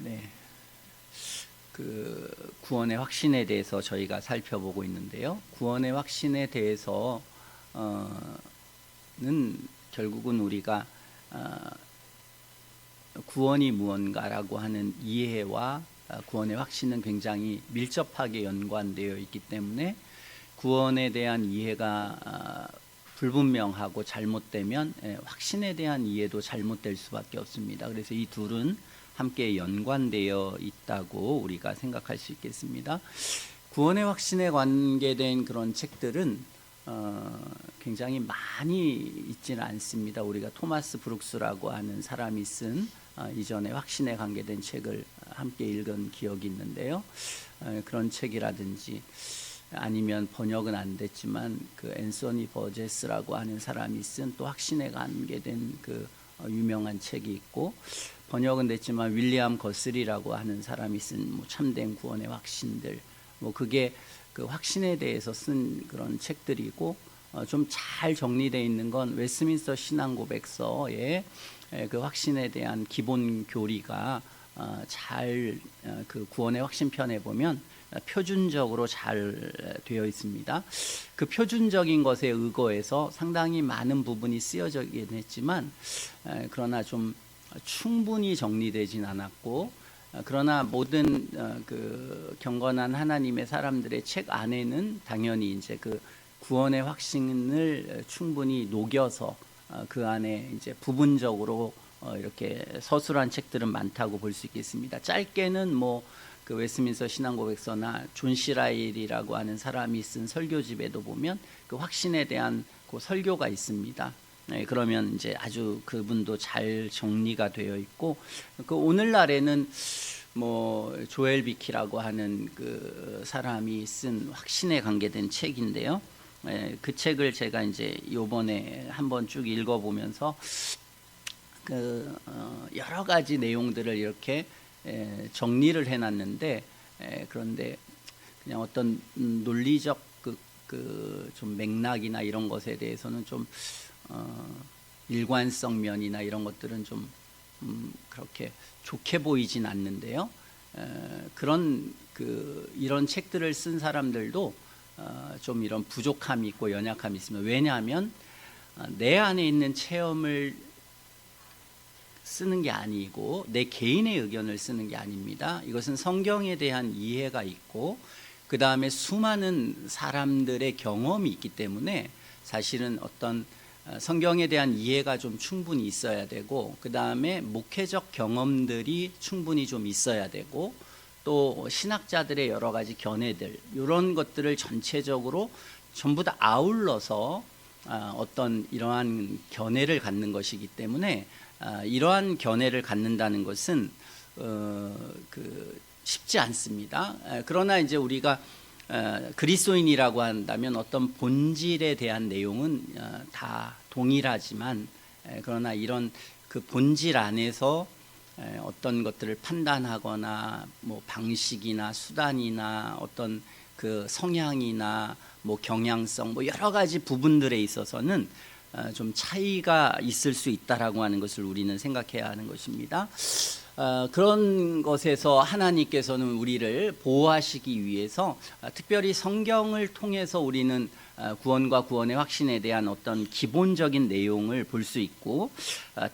네. 구원의 확신에 대해서 저희가 살펴보고 있는데요. 구원의 확신에 대해서는 결국은 우리가 구원이 무언가라고 하는 이해와 구원의 확신은 굉장히 밀접하게 연관되어 있기 때문에 구원에 대한 이해가 불분명하고 잘못되면 확신에 대한 이해도 잘못될 수밖에 없습니다. 그래서 이 둘은 함께 연관되어 있다고 우리가 생각할 수 있겠습니다. 구원의 확신에 관계된 그런 책들은 굉장히 많이 있지는 않습니다. 우리가 토마스 브룩스라고 하는 사람이 쓴 이전에 확신에 관계된 책을 함께 읽은 기억이 있는데요. 그런 책이라든지 아니면 번역은 안 됐지만 그 앤서니 버제스라고 하는 사람이 쓴 또 확신에 관계된 그 유명한 책이 있고, 번역은 됐지만 윌리엄 거슬이라고 하는 사람이 쓴 뭐 참된 구원의 확신들, 뭐 그게 그 확신에 대해서 쓴 그런 책들이고, 좀 잘 정리되어 있는 건 웨스민스터 신앙고백서에 그 확신에 대한 기본 교리가 잘 그 구원의 확신편에 보면 표준적으로 잘 되어 있습니다. 그 표준적인 것에 의거해서 상당히 많은 부분이 쓰여지긴 했지만 그러나 좀 충분히 정리되진 않았고, 그러나 모든 그 경건한 하나님의 사람들의 책 안에는 당연히 이제 그 구원의 확신을 충분히 녹여서 그 안에 이제 부분적으로 이렇게 서술한 책들은 많다고 볼 수 있겠습니다. 짧게는 뭐 그 웨스민스터 신앙고백서나 존 시라일이라고 하는 사람이 쓴 설교집에도 보면 그 확신에 대한 그 설교가 있습니다. 그러면 이제 아주 그분도 잘 정리가 되어 있고, 그 오늘날에는 뭐 조엘 비키라고 하는 그 사람이 쓴 확신에 관계된 책인데요. 그 책을 제가 이제 요번에 한번 쭉 읽어보면서 그 여러 가지 내용들을 이렇게 정리를 해놨는데, 그런데 그냥 어떤 논리적 좀 맥락이나 이런 것에 대해서는 좀 일관성 면이나 이런 것들은 좀 그렇게 좋게 보이진 않는데요. 그런 이런 책들을 쓴 사람들도 좀 이런 부족함이 있고 연약함이 있습니다. 왜냐하면 내 안에 있는 체험을 쓰는 게 아니고 내 개인의 의견을 쓰는 게 아닙니다. 이것은 성경에 대한 이해가 있고 그 다음에 수많은 사람들의 경험이 있기 때문에 사실은 어떤 성경에 대한 이해가 좀 충분히 있어야 되고, 그 다음에 목회적 경험들이 충분히 좀 있어야 되고, 또 신학자들의 여러 가지 견해들, 이런 것들을 전체적으로 전부 다 아울러서 어떤 이러한 견해를 갖는 것이기 때문에 이러한 견해를 갖는다는 것은 쉽지 않습니다. 그러나 이제 우리가 그리스도인이라고 한다면 어떤 본질에 대한 내용은 다 동일하지만, 그러나 이런 그 본질 안에서 어떤 것들을 판단하거나 뭐 방식이나 수단이나 어떤 그 성향이나 뭐 경향성, 뭐 여러 가지 부분들에 있어서는 좀 차이가 있을 수 있다라고 하는 것을 우리는 생각해야 하는 것입니다. 그런 것에서 하나님께서는 우리를 보호하시기 위해서 특별히 성경을 통해서 우리는 구원과 구원의 확신에 대한 어떤 기본적인 내용을 볼 수 있고,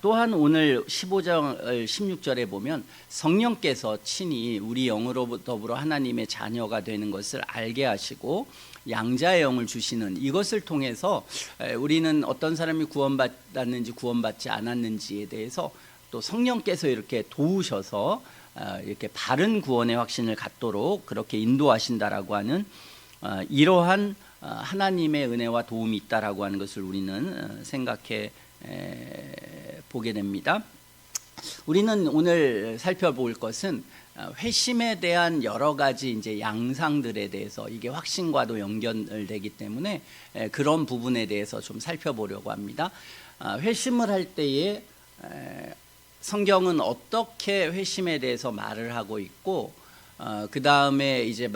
또한 오늘 15절 16절에 보면 성령께서 친히 우리 영으로 더불어 하나님의 자녀가 되는 것을 알게 하시고 양자의 영을 주시는, 이것을 통해서 우리는 어떤 사람이 구원받았는지 구원받지 않았는지에 대해서 또 성령께서 이렇게 도우셔서 이렇게 바른 구원의 확신을 갖도록 그렇게 인도하신다라고 하는 이러한 하나님의 은혜와 도움이 있다라고 하는 것을 우리는 생각해 보게 됩니다. 우리는 오늘 살펴볼 것은 회심에 대한 여러 가지 이제 양상들에 대해서, 이게 확신과도 연결되기 때문에 그런 부분에 대해서 좀 살펴보려고 합니다. 회심을 할 때에 성경은 어떻게 회심에 대해서 말을 하고 있고, 그 다음에 이제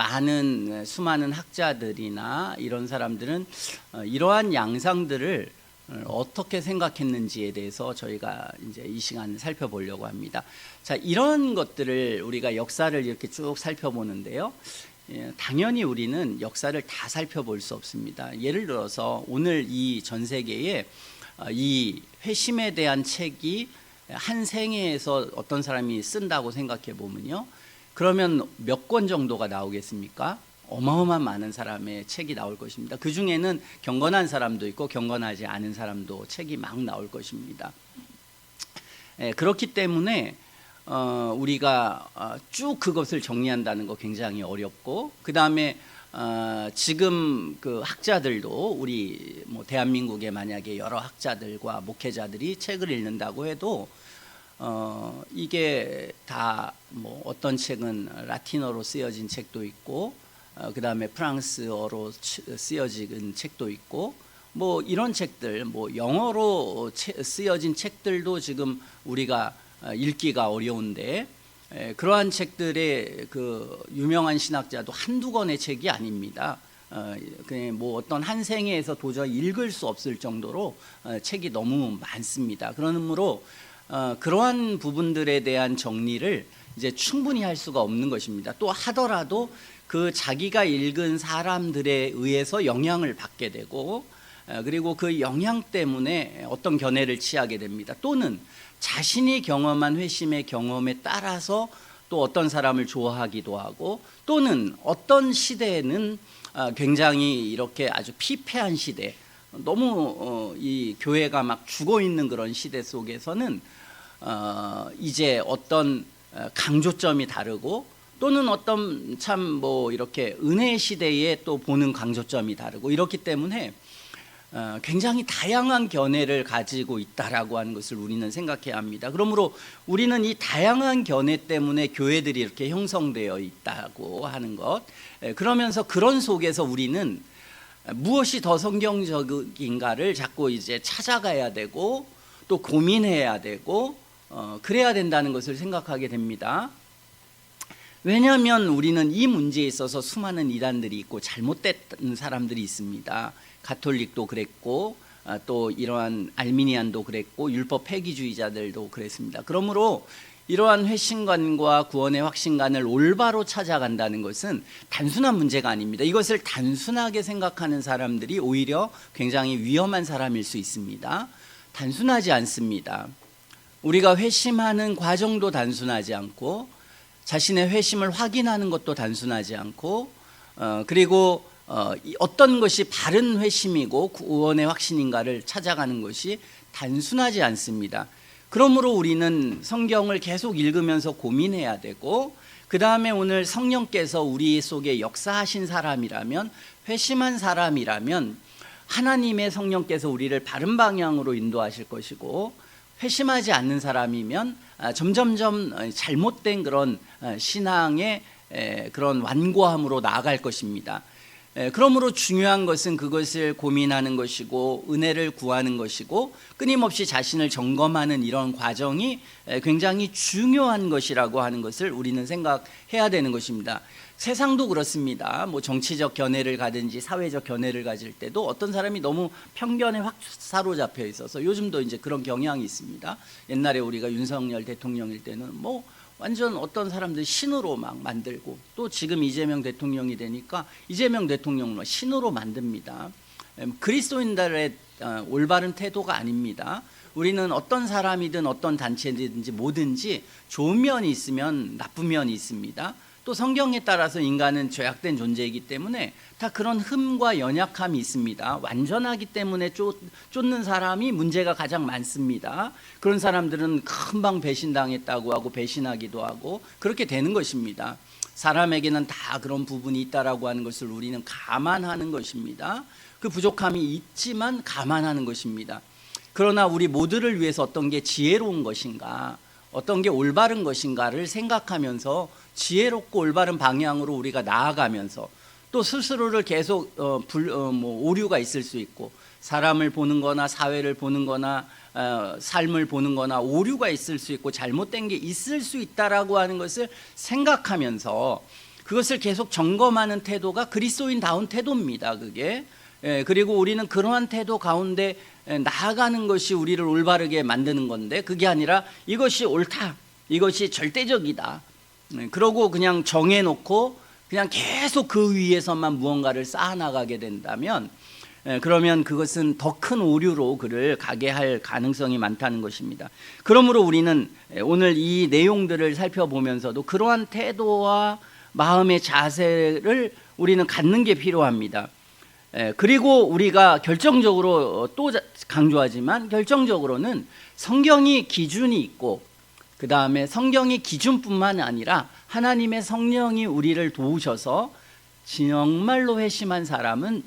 수많은 학자들이나 이런 사람들은 이러한 양상들을 어떻게 생각했는지에 대해서 저희가 이제 이 시간 살펴보려고 합니다. 자, 이런 것들을 우리가 역사를 이렇게 쭉 살펴보는데요. 당연히 우리는 역사를 다 살펴볼 수 없습니다. 예를 들어서 오늘 이 전 세계에 이 회심에 대한 책이 한 생애에서 어떤 사람이 쓴다고 생각해 보면요. 그러면 몇 권 정도가 나오겠습니까? 어마어마한 많은 사람의 책이 나올 것입니다. 그 중에는 경건한 사람도 있고 경건하지 않은 사람도 책이 막 나올 것입니다. 그렇기 때문에 우리가 쭉 그것을 정리한다는 거 굉장히 어렵고, 그 다음에 지금 그 학자들도 우리 뭐 대한민국에 만약에 여러 학자들과 목회자들이 책을 읽는다고 해도 이게 다 뭐 어떤 책은 라틴어로 쓰여진 책도 있고, 그 다음에 프랑스어로 쓰여진 책도 있고, 뭐 이런 책들, 뭐 영어로 쓰여진 책들도 지금 우리가 읽기가 어려운데, 그러한 책들의 그 유명한 신학자도 한두 권의 책이 아닙니다. 뭐 어떤 한 생애에서 도저히 읽을 수 없을 정도로 책이 너무 많습니다. 그러므로 그러한 부분들에 대한 정리를 이제 충분히 할 수가 없는 것입니다. 또 하더라도 그 자기가 읽은 사람들에 의해서 영향을 받게 되고, 그리고 그 영향 때문에 어떤 견해를 취하게 됩니다. 또는 자신이 경험한 회심의 경험에 따라서 또 어떤 사람을 좋아하기도 하고, 또는 어떤 시대에는 굉장히 이렇게 아주 피폐한 시대, 너무 이 교회가 막 죽어 있는 그런 시대 속에서는 이제 어떤 강조점이 다르고, 또는 어떤 참 뭐 이렇게 은혜 시대에 또 보는 강조점이 다르고, 이렇기 때문에 굉장히 다양한 견해를 가지고 있다라고 하는 것을 우리는 생각해야 합니다. 그러므로 우리는 이 다양한 견해 때문에 교회들이 이렇게 형성되어 있다고 하는 것, 그러면서 그런 속에서 우리는 무엇이 더 성경적인가를 자꾸 이제 찾아가야 되고 또 고민해야 되고 그래야 된다는 것을 생각하게 됩니다. 왜냐하면 우리는 이 문제에 있어서 수많은 이단들이 있고 잘못된 사람들이 있습니다. 가톨릭도 그랬고 또 이러한 알미니안도 그랬고 율법 폐기주의자들도 그랬습니다. 그러므로 이러한 회심관과 구원의 확신관을 올바로 찾아간다는 것은 단순한 문제가 아닙니다. 이것을 단순하게 생각하는 사람들이 오히려 굉장히 위험한 사람일 수 있습니다. 단순하지 않습니다. 우리가 회심하는 과정도 단순하지 않고, 자신의 회심을 확인하는 것도 단순하지 않고, 그리고 어떤 것이 바른 회심이고 구원의 확신인가를 찾아가는 것이 단순하지 않습니다. 그러므로 우리는 성경을 계속 읽으면서 고민해야 되고, 그 다음에 오늘 성령께서 우리 속에 역사하신 사람이라면, 회심한 사람이라면 하나님의 성령께서 우리를 바른 방향으로 인도하실 것이고, 회심하지 않는 사람이면 점점점 잘못된 그런 신앙의 그런 완고함으로 나아갈 것입니다. 그러므로 중요한 것은 그것을 고민하는 것이고 은혜를 구하는 것이고 끊임없이 자신을 점검하는 이런 과정이 굉장히 중요한 것이라고 하는 것을 우리는 생각해야 되는 것입니다. 세상도 그렇습니다. 뭐 정치적 견해를 가든지 사회적 견해를 가질 때도 어떤 사람이 너무 편견에 확 사로잡혀 있어서, 요즘도 이제 그런 경향이 있습니다. 옛날에 우리가 윤석열 대통령일 때는 뭐 완전 어떤 사람들 신으로 막 만들고, 또 지금 이재명 대통령이 되니까 이재명 대통령을 신으로 만듭니다. 그리스도인들의 올바른 태도가 아닙니다. 우리는 어떤 사람이든 어떤 단체든지 뭐든지 좋은 면이 있으면 나쁜 면이 있습니다. 또 성경에 따라서 인간은 죄악된 존재이기 때문에 다 그런 흠과 연약함이 있습니다. 완전하기 때문에 쫓는 사람이 문제가 가장 많습니다. 그런 사람들은 금방 배신당했다고 하고 배신하기도 하고 그렇게 되는 것입니다. 사람에게는 다 그런 부분이 있다라고 하는 것을 우리는 감안하는 것입니다. 그 부족함이 있지만 감안하는 것입니다. 그러나 우리 모두를 위해서 어떤 게 지혜로운 것인가, 어떤 게 올바른 것인가를 생각하면서 지혜롭고 올바른 방향으로 우리가 나아가면서, 또 스스로를 계속 오류가 있을 수 있고, 사람을 보는 거나 사회를 보는 거나 삶을 보는 거나 오류가 있을 수 있고 잘못된 게 있을 수 있다라고 하는 것을 생각하면서 그것을 계속 점검하는 태도가 그리스도인다운 태도입니다. 그게 그리고 우리는 그러한 태도 가운데 나아가는 것이 우리를 올바르게 만드는 건데, 그게 아니라 이것이 옳다, 이것이 절대적이다, 그러고 그냥 정해놓고 그냥 계속 그 위에서만 무언가를 쌓아나가게 된다면, 그러면 그것은 더 큰 오류로 그를 가게 할 가능성이 많다는 것입니다. 그러므로 우리는 오늘 이 내용들을 살펴보면서도 그러한 태도와 마음의 자세를 우리는 갖는 게 필요합니다. 그리고 우리가 결정적으로 또 강조하지만, 결정적으로는 성경이 기준이 있고, 그 다음에 성경의 기준뿐만 아니라 하나님의 성령이 우리를 도우셔서 정말로 회심한 사람은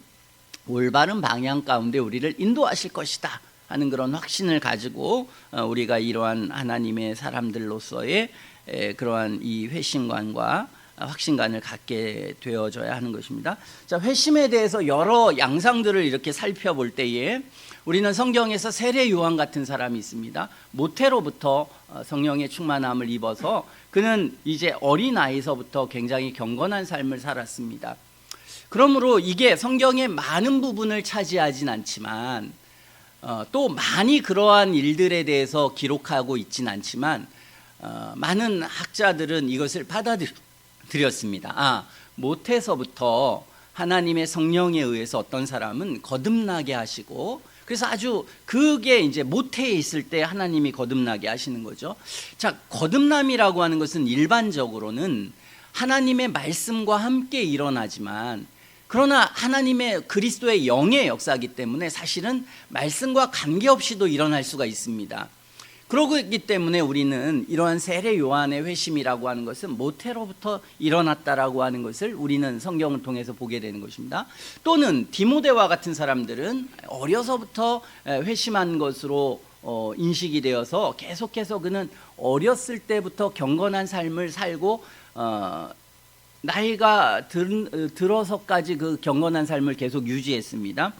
올바른 방향 가운데 우리를 인도하실 것이다 하는 그런 확신을 가지고 우리가 이러한 하나님의 사람들로서의 그러한 이 회심관과 확신관을 갖게 되어져야 하는 것입니다. 자, 회심에 대해서 여러 양상들을 이렇게 살펴볼 때에 우리는 성경에서 세례 요한 같은 사람이 있습니다. 모태로부터 성령의 충만함을 입어서 그는 이제 어린아이서부터 굉장히 경건한 삶을 살았습니다. 그러므로 이게 성경의 많은 부분을 차지하진 않지만, 또 많이 그러한 일들에 대해서 기록하고 있진 않지만, 많은 학자들은 이것을 받아들였습니다. 모태서부터 하나님의 성령에 의해서 어떤 사람은 거듭나게 하시고, 그래서 아주 그게 이제 모태에 있을 때 하나님이 거듭나게 하시는 거죠. 자, 거듭남이라고 하는 것은 일반적으로는 하나님의 말씀과 함께 일어나지만, 그러나 하나님의 그리스도의 영의 역사이기 때문에 사실은 말씀과 관계없이도 일어날 수가 있습니다. 그러기 때문에 우리는 이러한 세례 요한의 회심이라고 하는 것은 모태로부터 일어났다라고 하는 것을 우리는 성경을 통해서 보게 되는 것입니다. 또는 디모데와 같은 사람들은 어려서부터 회심한 것으로 인식이 되어서 계속해서 그는 어렸을 때부터 경건한 삶을 살고 나이가 들어서까지 그 경건한 삶을 계속 유지했습니다.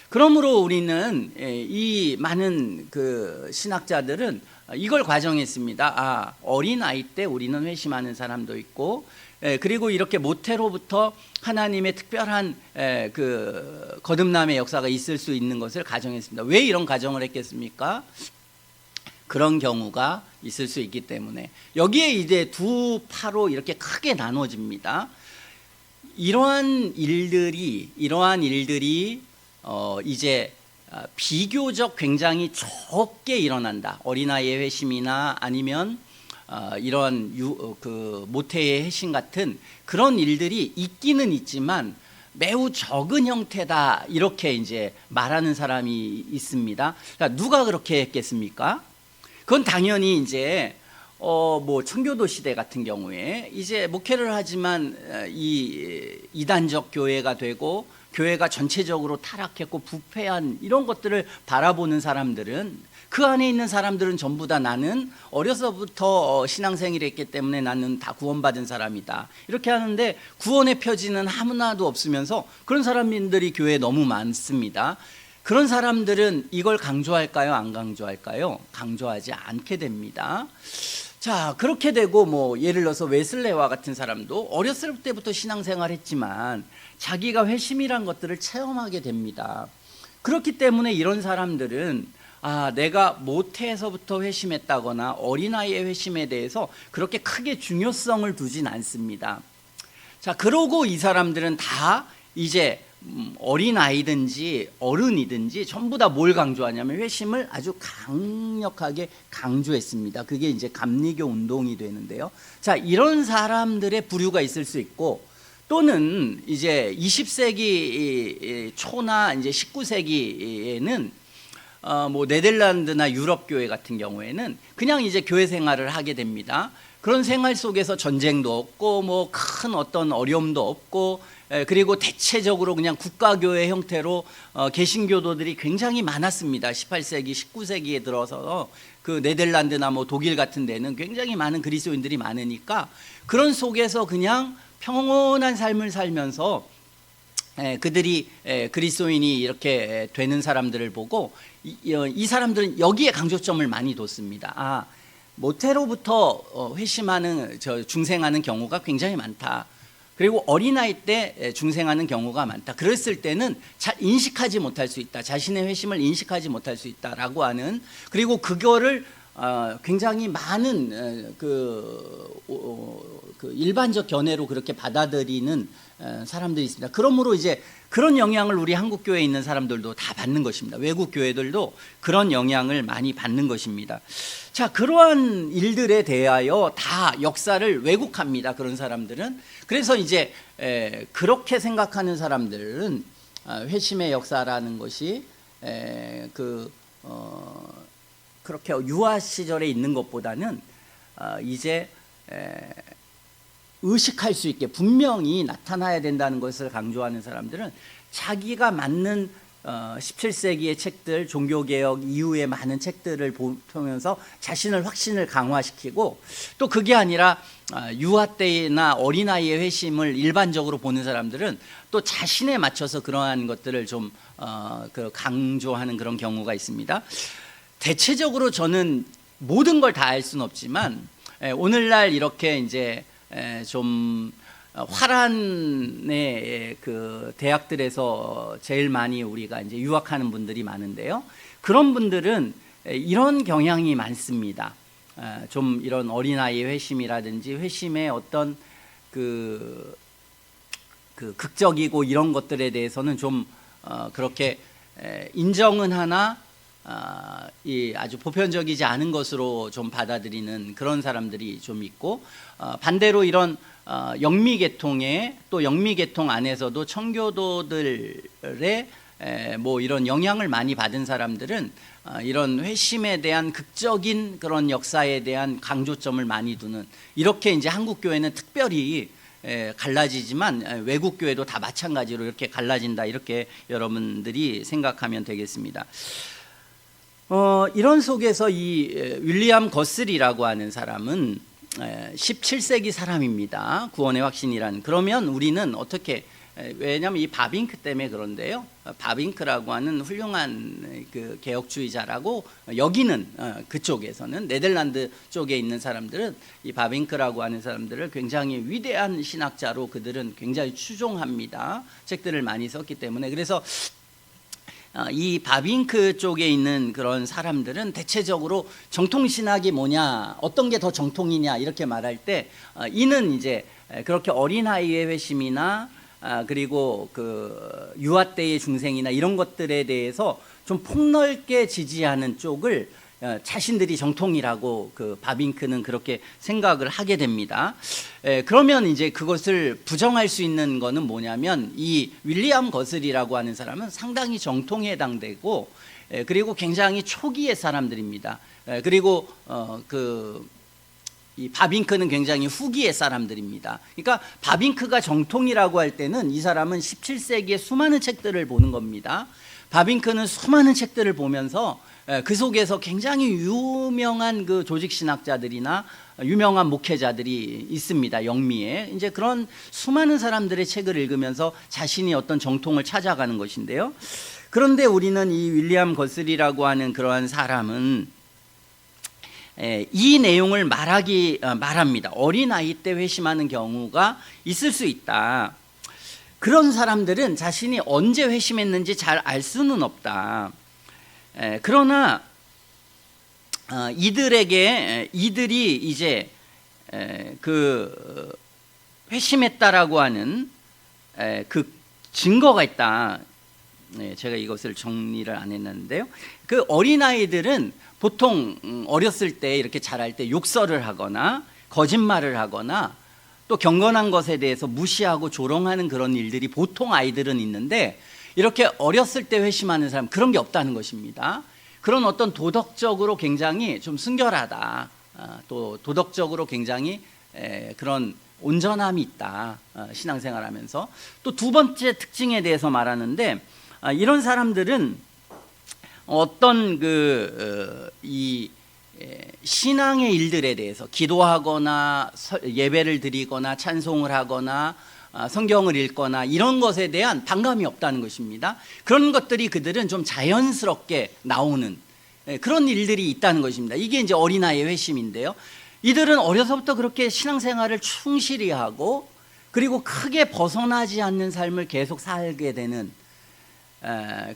그러므로 우리는 이 많은 그 신학자들은 이걸 과정했습니다. 어린아이 때 우리는 회심하는 사람도 있고, 그리고 이렇게 모태로부터 하나님의 특별한 그 거듭남의 역사가 있을 수 있는 것을 가정했습니다. 왜 이런 가정을 했겠습니까? 그런 경우가 있을 수 있기 때문에. 여기에 이제 두 파로 이렇게 크게 나눠집니다. 이러한 일들이 이제 비교적 굉장히 적게 일어난다. 어린아이의 회심이나 아니면 이런 그 모태의 회심 같은 그런 일들이 있기는 있지만 매우 적은 형태다, 이렇게 이제 말하는 사람이 있습니다. 그러니까 누가 그렇게 했겠습니까? 그건 당연히 이제 뭐 청교도 시대 같은 경우에 이제 목회를 하지만 이 이단적 교회가 되고 교회가 전체적으로 타락했고 부패한 이런 것들을 바라보는 사람들은, 그 안에 있는 사람들은 전부 다 나는 어려서부터 신앙생활을 했기 때문에 나는 다 구원받은 사람이다, 이렇게 하는데 구원의 표지는 하나도 없으면서 그런 사람들이 교회에 너무 많습니다. 그런 사람들은 이걸 강조할까요? 안 강조할까요? 강조하지 않게 됩니다. 자, 그렇게 되고 뭐 예를 들어서 웨슬레와 같은 사람도 어렸을 때부터 신앙생활 했지만 자기가 회심이란 것들을 체험하게 됩니다. 그렇기 때문에 이런 사람들은 내가 모태에서부터 회심했다거나 어린아이의 회심에 대해서 그렇게 크게 중요성을 두진 않습니다. 자, 그러고 이 사람들은 다 이제 어린아이든지 어른이든지 전부 다 뭘 강조하냐면 회심을 아주 강력하게 강조했습니다. 그게 이제 감리교 운동이 되는데요. 자, 이런 사람들의 부류가 있을 수 있고, 또는 이제 20세기 초나 이제 19세기에는 뭐 네덜란드나 유럽 교회 같은 경우에는 그냥 이제 교회 생활을 하게 됩니다. 그런 생활 속에서 전쟁도 없고 뭐 큰 어떤 어려움도 없고, 그리고 대체적으로 그냥 국가교회 형태로 개신교도들이 굉장히 많았습니다. 18세기, 19세기에 들어서 그 네덜란드나 뭐 독일 같은 데는 굉장히 많은 그리스도인들이 많으니까 그런 속에서 그냥 평온한 삶을 살면서 그들이 그리스도인이 이렇게 되는 사람들을 보고 이 사람들은 여기에 강조점을 많이 뒀습니다. 모태로부터 회심하는 중생하는 경우가 굉장히 많다. 그리고 어린아이 때 중생하는 경우가 많다. 그랬을 때는 잘 인식하지 못할 수 있다. 자신의 회심을 인식하지 못할 수 있다라고 하는, 그리고 그거를 굉장히 많은 그 일반적 견해로 그렇게 받아들이는 사람들이 있습니다. 그러므로 이제 그런 영향을 우리 한국 교회에 있는 사람들도 다 받는 것입니다. 외국 교회들도 그런 영향을 많이 받는 것입니다. 자, 그러한 일들에 대하여 다 역사를 왜곡합니다. 그런 사람들은. 그래서 이제 그렇게 생각하는 사람들은 회심의 역사라는 것이 그렇게 유아 시절에 있는 것보다는 이제 의식할 수 있게 분명히 나타나야 된다는 것을 강조하는 사람들은 자기가 맞는 17세기의 책들, 종교개혁 이후의 많은 책들을 보면서 자신을 확신을 강화시키고, 또 그게 아니라 유아 때나 어린아이의 회심을 일반적으로 보는 사람들은 또 자신에 맞춰서 그러한 것들을 좀 강조하는 그런 경우가 있습니다. 대체적으로 저는 모든 걸 다 알 수는 없지만 오늘날 이렇게 이제 좀 화란의 그 대학들에서 제일 많이 우리가 이제 유학하는 분들이 많은데요. 그런 분들은 이런 경향이 많습니다. 좀 이런 어린아이의 회심이라든지 회심의 어떤 그 극적이고 이런 것들에 대해서는 좀 그렇게 인정은 하나 아주 보편적이지 않은 것으로 좀 받아들이는 그런 사람들이 좀 있고, 반대로 이런 영미계통에, 또 영미계통 안에서도 청교도들의 뭐 이런 영향을 많이 받은 사람들은 이런 회심에 대한 극적인 그런 역사에 대한 강조점을 많이 두는, 이렇게 이제 한국 교회는 특별히 갈라지지만 외국 교회도 다 마찬가지로 이렇게 갈라진다, 이렇게 여러분들이 생각하면 되겠습니다. 이런 속에서 이 윌리엄 거슬이라고 하는 사람은 17세기 사람입니다. 구원의 확신이라는. 그러면 우리는 어떻게, 왜냐하면 이 바빙크 때문에 그런데요. 바빙크라고 하는 훌륭한 그 개혁주의자라고 여기는 그쪽에서는, 네덜란드 쪽에 있는 사람들은 이 바빙크라고 하는 사람들을 굉장히 위대한 신학자로 그들은 굉장히 추종합니다. 책들을 많이 썼기 때문에. 그래서 이 바빙크 쪽에 있는 그런 사람들은 대체적으로 정통신학이 뭐냐, 어떤 게 더 정통이냐 이렇게 말할 때 이는 이제 그렇게 어린아이의 회심이나 그리고 그 유아 때의 중생이나 이런 것들에 대해서 좀 폭넓게 지지하는 쪽을 자신들이 정통이라고 그 바빙크는 그렇게 생각을 하게 됩니다. 그러면 이제 그것을 부정할 수 있는 거는 뭐냐면, 이 윌리엄 거슬이라고 하는 사람은 상당히 정통에 해당되고, 그리고 굉장히 초기의 사람들입니다. 그리고 이 바빙크는 굉장히 후기의 사람들입니다. 그러니까 바빙크가 정통이라고 할 때는 이 사람은 17세기의 수많은 책들을 보는 겁니다. 바빙크는 수많은 책들을 보면서 그 속에서 굉장히 유명한 그 조직신학자들이나 유명한 목회자들이 있습니다. 영미에. 이제 그런 수많은 사람들의 책을 읽으면서 자신이 어떤 정통을 찾아가는 것인데요. 그런데 우리는 이 윌리엄 거슬이라고 하는 그러한 사람은 이 내용을 말합니다. 어린아이 때 회심하는 경우가 있을 수 있다. 그런 사람들은 자신이 언제 회심했는지 잘 알 수는 없다. 그러나 이들이 이제 그 회심했다라고 하는 그 증거가 있다. 제가 이것을 정리를 안 했는데요. 그 어린아이들은 보통 어렸을 때 이렇게 자랄 때 욕설을 하거나 거짓말을 하거나 또 경건한 것에 대해서 무시하고 조롱하는 그런 일들이 보통 아이들은 있는데, 이렇게 어렸을 때 회심하는 사람 그런 게 없다는 것입니다. 그런 어떤 도덕적으로 굉장히 좀 순결하다, 또 도덕적으로 굉장히 그런 온전함이 있다, 신앙생활하면서. 또 두 번째 특징에 대해서 말하는데, 이런 사람들은 어떤 이 신앙의 일들에 대해서 기도하거나 예배를 드리거나 찬송을 하거나 성경을 읽거나 이런 것에 대한 반감이 없다는 것입니다. 그런 것들이 그들은 좀 자연스럽게 나오는 그런 일들이 있다는 것입니다. 이게 이제 어린아이의 회심인데요. 이들은 어려서부터 그렇게 신앙생활을 충실히 하고, 그리고 크게 벗어나지 않는 삶을 계속 살게 되는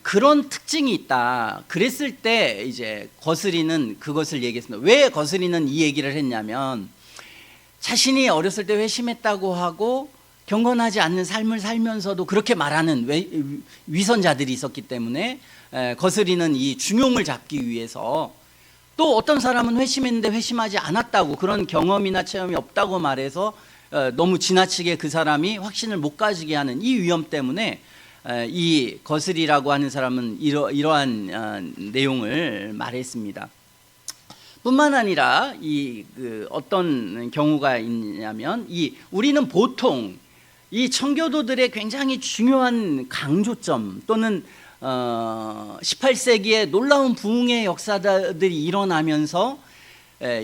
그런 특징이 있다. 그랬을 때 이제 거스리는 그것을 얘기했습니다. 왜 거스리는 이 얘기를 했냐면, 자신이 어렸을 때 회심했다고 하고 경건하지 않는 삶을 살면서도 그렇게 말하는 위선자들이 있었기 때문에 거스리는 이 중용을 잡기 위해서, 또 어떤 사람은 회심했는데 회심하지 않았다고, 그런 경험이나 체험이 없다고 말해서 너무 지나치게 그 사람이 확신을 못 가지게 하는 이 위험 때문에 이 거스리라고 하는 사람은 이러한 내용을 말했습니다. 뿐만 아니라 어떤 경우가 있냐면, 우리는 보통 이 청교도들의 굉장히 중요한 강조점, 또는 18세기에 놀라운 부흥의 역사들이 일어나면서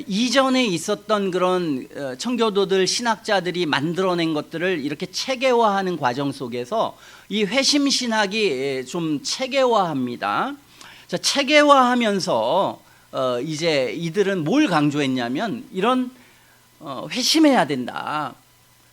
이전에 있었던 그런 청교도들 신학자들이 만들어낸 것들을 이렇게 체계화하는 과정 속에서 이 회심 신학이 좀 체계화합니다. 자, 체계화하면서 이제 이들은 뭘 강조했냐면, 이런 회심해야 된다.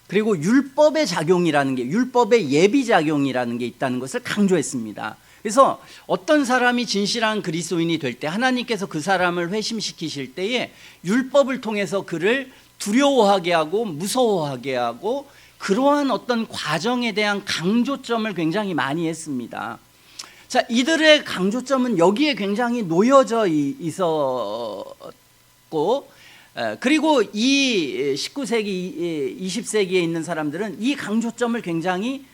그리고 율법의 작용이라는 게, 율법의 예비 작용이라는 게 있다는 것을 강조했습니다. 그래서 어떤 사람이 진실한 그리스도인이 될 때 하나님께서 그 사람을 회심시키실 때에 율법을 통해서 그를 두려워하게 하고 무서워하게 하고, 그러한 어떤 과정에 대한 강조점을 굉장히 많이 했습니다. 자, 이들의 강조점은 여기에 굉장히 놓여져 있었고, 그리고 이 19세기, 20세기에 있는 사람들은 이 강조점을 굉장히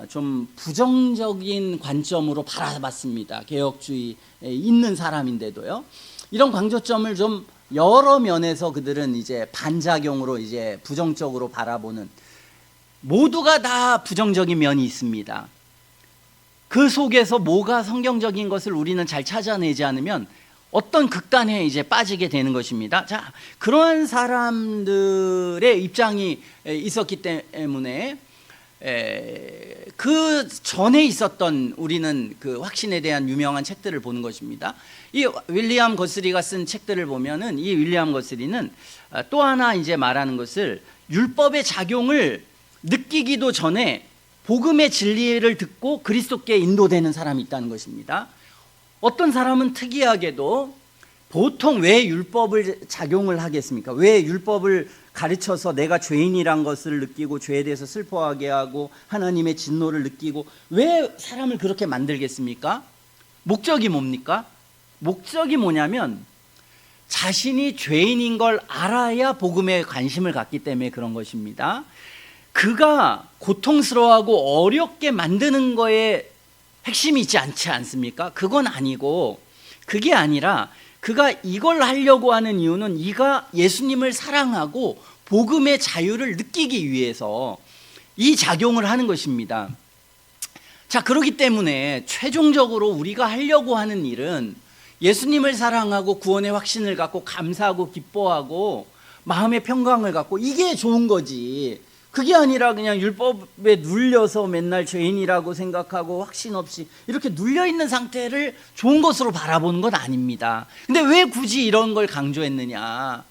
좀 부정적인 관점으로 바라봤습니다. 개혁주의에 있는 사람인데도요. 이런 강조점을 좀 여러 면에서 그들은 이제 반작용으로 이제 부정적으로 바라보는, 모두가 다 부정적인 면이 있습니다. 그 속에서 뭐가 성경적인 것을 우리는 잘 찾아내지 않으면 어떤 극단에 이제 빠지게 되는 것입니다. 자, 그러한 사람들의 입장이 있었기 때문에 그 전에 있었던, 우리는 그 확신에 대한 유명한 책들을 보는 것입니다. 이 윌리엄 거스리가 쓴 책들을 보면은, 이 윌리엄 거스리는 또 하나 이제 말하는 것을, 율법의 작용을 느끼기도 전에 복음의 진리를 듣고 그리스도께 인도되는 사람이 있다는 것입니다. 어떤 사람은 특이하게도, 보통 왜 율법을 작용을 하겠습니까? 왜 율법을 가르쳐서 내가 죄인이란 것을 느끼고 죄에 대해서 슬퍼하게 하고 하나님의 진노를 느끼고 왜 사람을 그렇게 만들겠습니까? 목적이 뭡니까? 목적이 뭐냐면, 자신이 죄인인 걸 알아야 복음에 관심을 갖기 때문에 그런 것입니다. 그가 고통스러워하고 어렵게 만드는 거에 핵심이 있지 않지 않습니까? 그건 아니고, 그게 아니라 그가 이걸 하려고 하는 이유는 이가 예수님을 사랑하고 복음의 자유를 느끼기 위해서 이 작용을 하는 것입니다. 자, 그렇기 때문에 최종적으로 우리가 하려고 하는 일은 예수님을 사랑하고 구원의 확신을 갖고 감사하고 기뻐하고 마음의 평강을 갖고, 이게 좋은 거지. 그게 아니라 그냥 율법에 눌려서 맨날 죄인이라고 생각하고 확신 없이 이렇게 눌려있는 상태를 좋은 것으로 바라보는 건 아닙니다. 근데 왜 굳이 이런 걸 강조했느냐?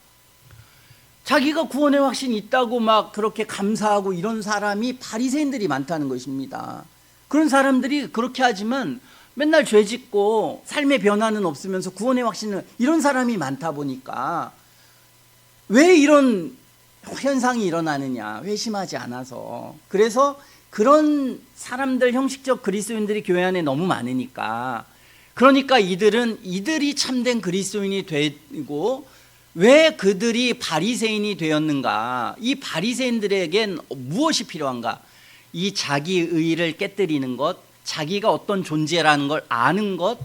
자기가 구원의 확신이 있다고 막 그렇게 감사하고 이런 사람이 바리새인들이 많다는 것입니다. 그런 사람들이 그렇게 하지만 맨날 죄 짓고 삶의 변화는 없으면서 구원의 확신은, 이런 사람이 많다 보니까 왜 이런 현상이 일어나느냐? 회심하지 않아서. 그래서 그런 사람들, 형식적 그리스도인들이 교회 안에 너무 많으니까, 그러니까 이들이 참된 그리스도인이 되고, 왜 그들이 바리새인이 되었는가? 이 바리새인들에겐 무엇이 필요한가? 이 자기의를 깨뜨리는 것, 자기가 어떤 존재라는 걸 아는 것,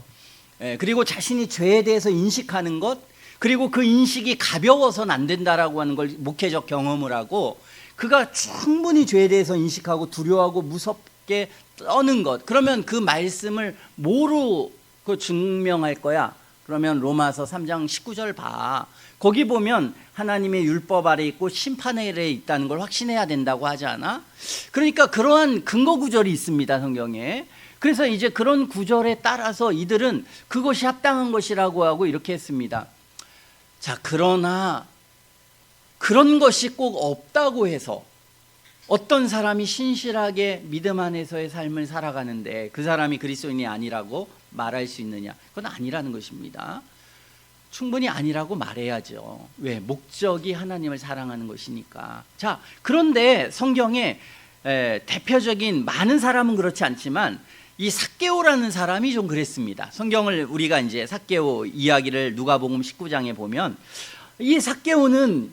그리고 자신이 죄에 대해서 인식하는 것, 그리고 그 인식이 가벼워서는 안 된다라고 하는 걸 목회적 경험을 하고, 그가 충분히 죄에 대해서 인식하고 두려워하고 무섭게 떠는 것, 그러면 그 말씀을 뭐로 증명할 거야? 그러면 로마서 3장 19절 봐. 거기 보면 하나님의 율법 아래 있고 심판 아래 있다는 걸 확신해야 된다고 하지 않아? 그러니까 그러한 근거 구절이 있습니다, 성경에. 그래서 이제 그런 구절에 따라서 이들은 그것이 합당한 것이라고 하고 이렇게 했습니다. 자, 그러나 그런 것이 꼭 없다고 해서 어떤 사람이 신실하게 믿음 안에서의 삶을 살아가는데 그 사람이 그리스도인이 아니라고 말할 수 있느냐? 그건 아니라는 것입니다. 충분히 아니라고 말해야죠. 왜? 목적이 하나님을 사랑하는 것이니까. 자, 그런데 성경에 대표적인 많은 사람은 그렇지 않지만 이 삭개오라는 사람이 좀 그랬습니다. 성경을 우리가 이제 삭개오 이야기를 누가복음 19장에 보면 이 삭개오는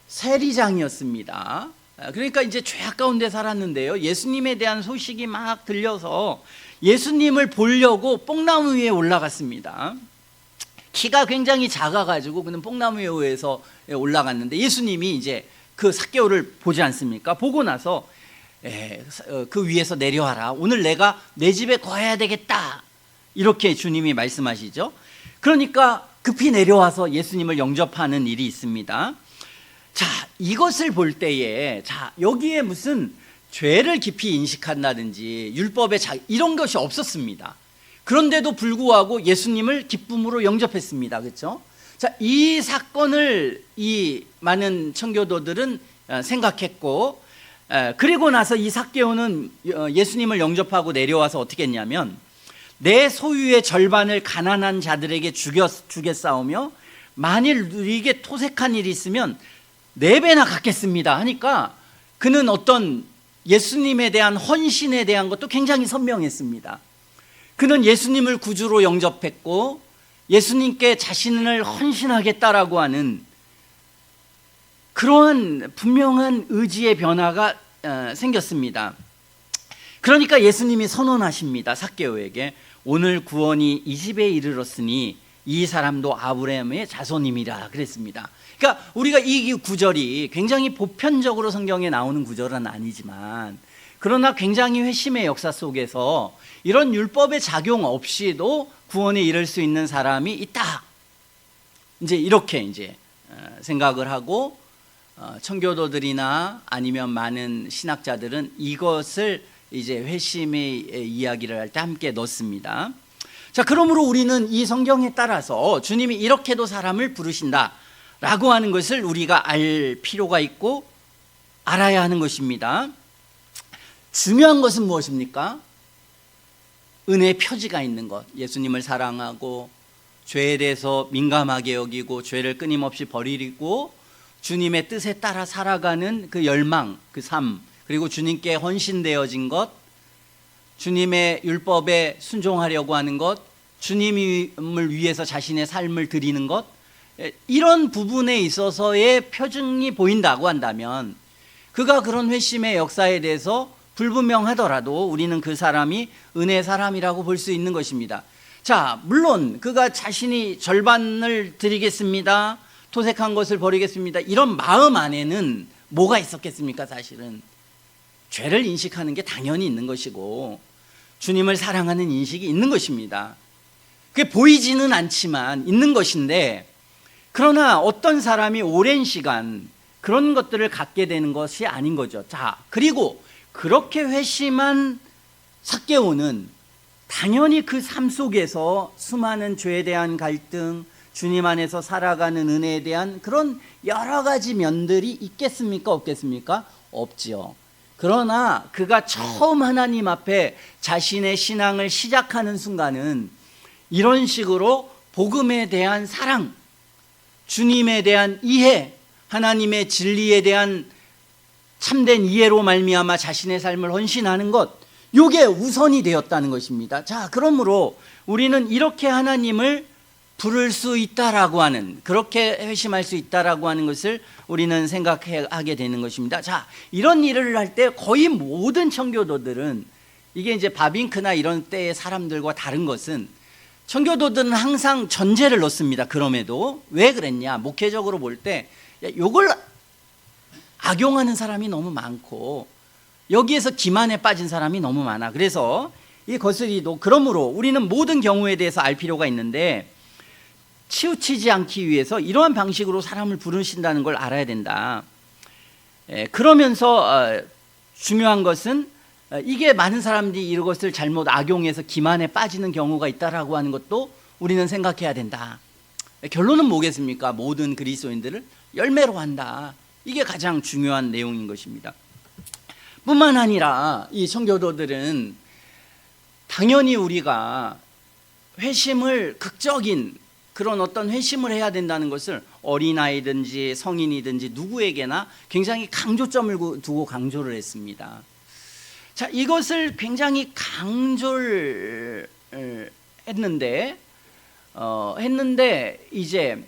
세리장이었습니다. 그러니까 이제 죄악 가운데 살았는데요, 예수님에 대한 소식이 막 들려서 예수님을 보려고 뽕나무 위에 올라갔습니다. 키가 굉장히 작아가지고 그는 뽕나무 위에서 올라갔는데 예수님이 이제 그 삭개오를 보지 않습니까? 보고 나서 그 위에서 내려와라, 오늘 내가 내 집에 거해야 되겠다, 이렇게 주님이 말씀하시죠. 그러니까 급히 내려와서 예수님을 영접하는 일이 있습니다. 자, 이것을 볼 때에 여기에 무슨 죄를 깊이 인식한다든지 율법의 이런 것이 없었습니다. 그런데도 불구하고 예수님을 기쁨으로 영접했습니다. 그렇죠? 자, 이 사건을 이 많은 청교도들은 생각했고, 그리고 나서 이 삭개오는 예수님을 영접하고 내려와서 어떻게 했냐면 내 소유의 절반을 가난한 자들에게 주겠사오며 만일 이게 토색한 일이 있으면 4배나 갚겠습니다 하니까 그는 어떤 예수님에 대한 헌신에 대한 것도 굉장히 선명했습니다. 그는 예수님을 구주로 영접했고 예수님께 자신을 헌신하겠다라고 하는 그러한 분명한 의지의 변화가 생겼습니다. 그러니까 예수님이 선언하십니다. 삭개오에게 오늘 구원이 이 집에 이르렀으니 이 사람도 아브라함의 자손임이라 그랬습니다. 그러니까 우리가 이 구절이 굉장히 보편적으로 성경에 나오는 구절은 아니지만 그러나 굉장히 회심의 역사 속에서 이런 율법의 작용 없이도 구원에 이를 수 있는 사람이 있다, 이제 이렇게 이제 생각을 하고 청교도들이나 아니면 많은 신학자들은 이것을 이제 회심의 이야기를 할 때 함께 넣습니다. 자, 그러므로 우리는 이 성경에 따라서 주님이 이렇게도 사람을 부르신다라고 하는 것을 우리가 알 필요가 있고 알아야 하는 것입니다. 중요한 것은 무엇입니까? 은혜의 표지가 있는 것, 예수님을 사랑하고 죄에 대해서 민감하게 여기고 죄를 끊임없이 버리고 주님의 뜻에 따라 살아가는 그 열망, 그 삶, 그리고 주님께 헌신되어진 것, 주님의 율법에 순종하려고 하는 것, 주님을 위해서 자신의 삶을 드리는 것, 이런 부분에 있어서의 표징이 보인다고 한다면 그가 그런 회심의 역사에 대해서 불분명하더라도 우리는 그 사람이 은혜의 사람이라고 볼 수 있는 것입니다. 자, 물론 그가 자신이 절반을 드리겠습니다, 토색한 것을 버리겠습니다, 이런 마음 안에는 뭐가 있었겠습니까? 사실은 죄를 인식하는 게 당연히 있는 것이고 주님을 사랑하는 인식이 있는 것입니다. 그게 보이지는 않지만 있는 것인데, 그러나 어떤 사람이 오랜 시간 그런 것들을 갖게 되는 것이 아닌 거죠. 자, 그리고 그렇게 회심한 삭개오는 당연히 그 삶 속에서 수많은 죄에 대한 갈등, 주님 안에서 살아가는 은혜에 대한 그런 여러 가지 면들이 있겠습니까? 없겠습니까? 없지요. 그러나 그가 처음 하나님 앞에 자신의 신앙을 시작하는 순간은 이런 식으로 복음에 대한 사랑, 주님에 대한 이해, 하나님의 진리에 대한 참된 이해로 말미암아 자신의 삶을 헌신하는 것, 이게 우선이 되었다는 것입니다. 자, 그러므로 우리는 이렇게 하나님을 부를 수 있다라고 하는, 그렇게 회심할 수 있다라고 하는 것을 우리는 생각하게 되는 것입니다. 자, 이런 일을 할 때 거의 모든 청교도들은, 이게 이제 바빙크나 이런 때의 사람들과 다른 것은 청교도들은 항상 전제를 넣습니다. 그럼에도 왜 그랬냐, 목회적으로 볼 때 이걸 악용하는 사람이 너무 많고 여기에서 기만에 빠진 사람이 너무 많아. 그래서 이 거스리도, 그러므로 우리는 모든 경우에 대해서 알 필요가 있는데 치우치지 않기 위해서 이러한 방식으로 사람을 부르신다는 걸 알아야 된다. 그러면서 중요한 것은 이게 많은 사람들이 이것을 잘못 악용해서 기만에 빠지는 경우가 있다라고 하는 것도 우리는 생각해야 된다. 결론은 뭐겠습니까? 모든 그리스도인들을 열매로 한다. 이게 가장 중요한 내용인 것입니다. 뿐만 아니라 이 청교도들은 당연히 우리가 회심을, 극적인 그런 어떤 회심을 해야 된다는 것을 어린아이든지 성인이든지 누구에게나 굉장히 강조점을 두고 강조를 했습니다. 자, 이것을 굉장히 강조를 했는데 이제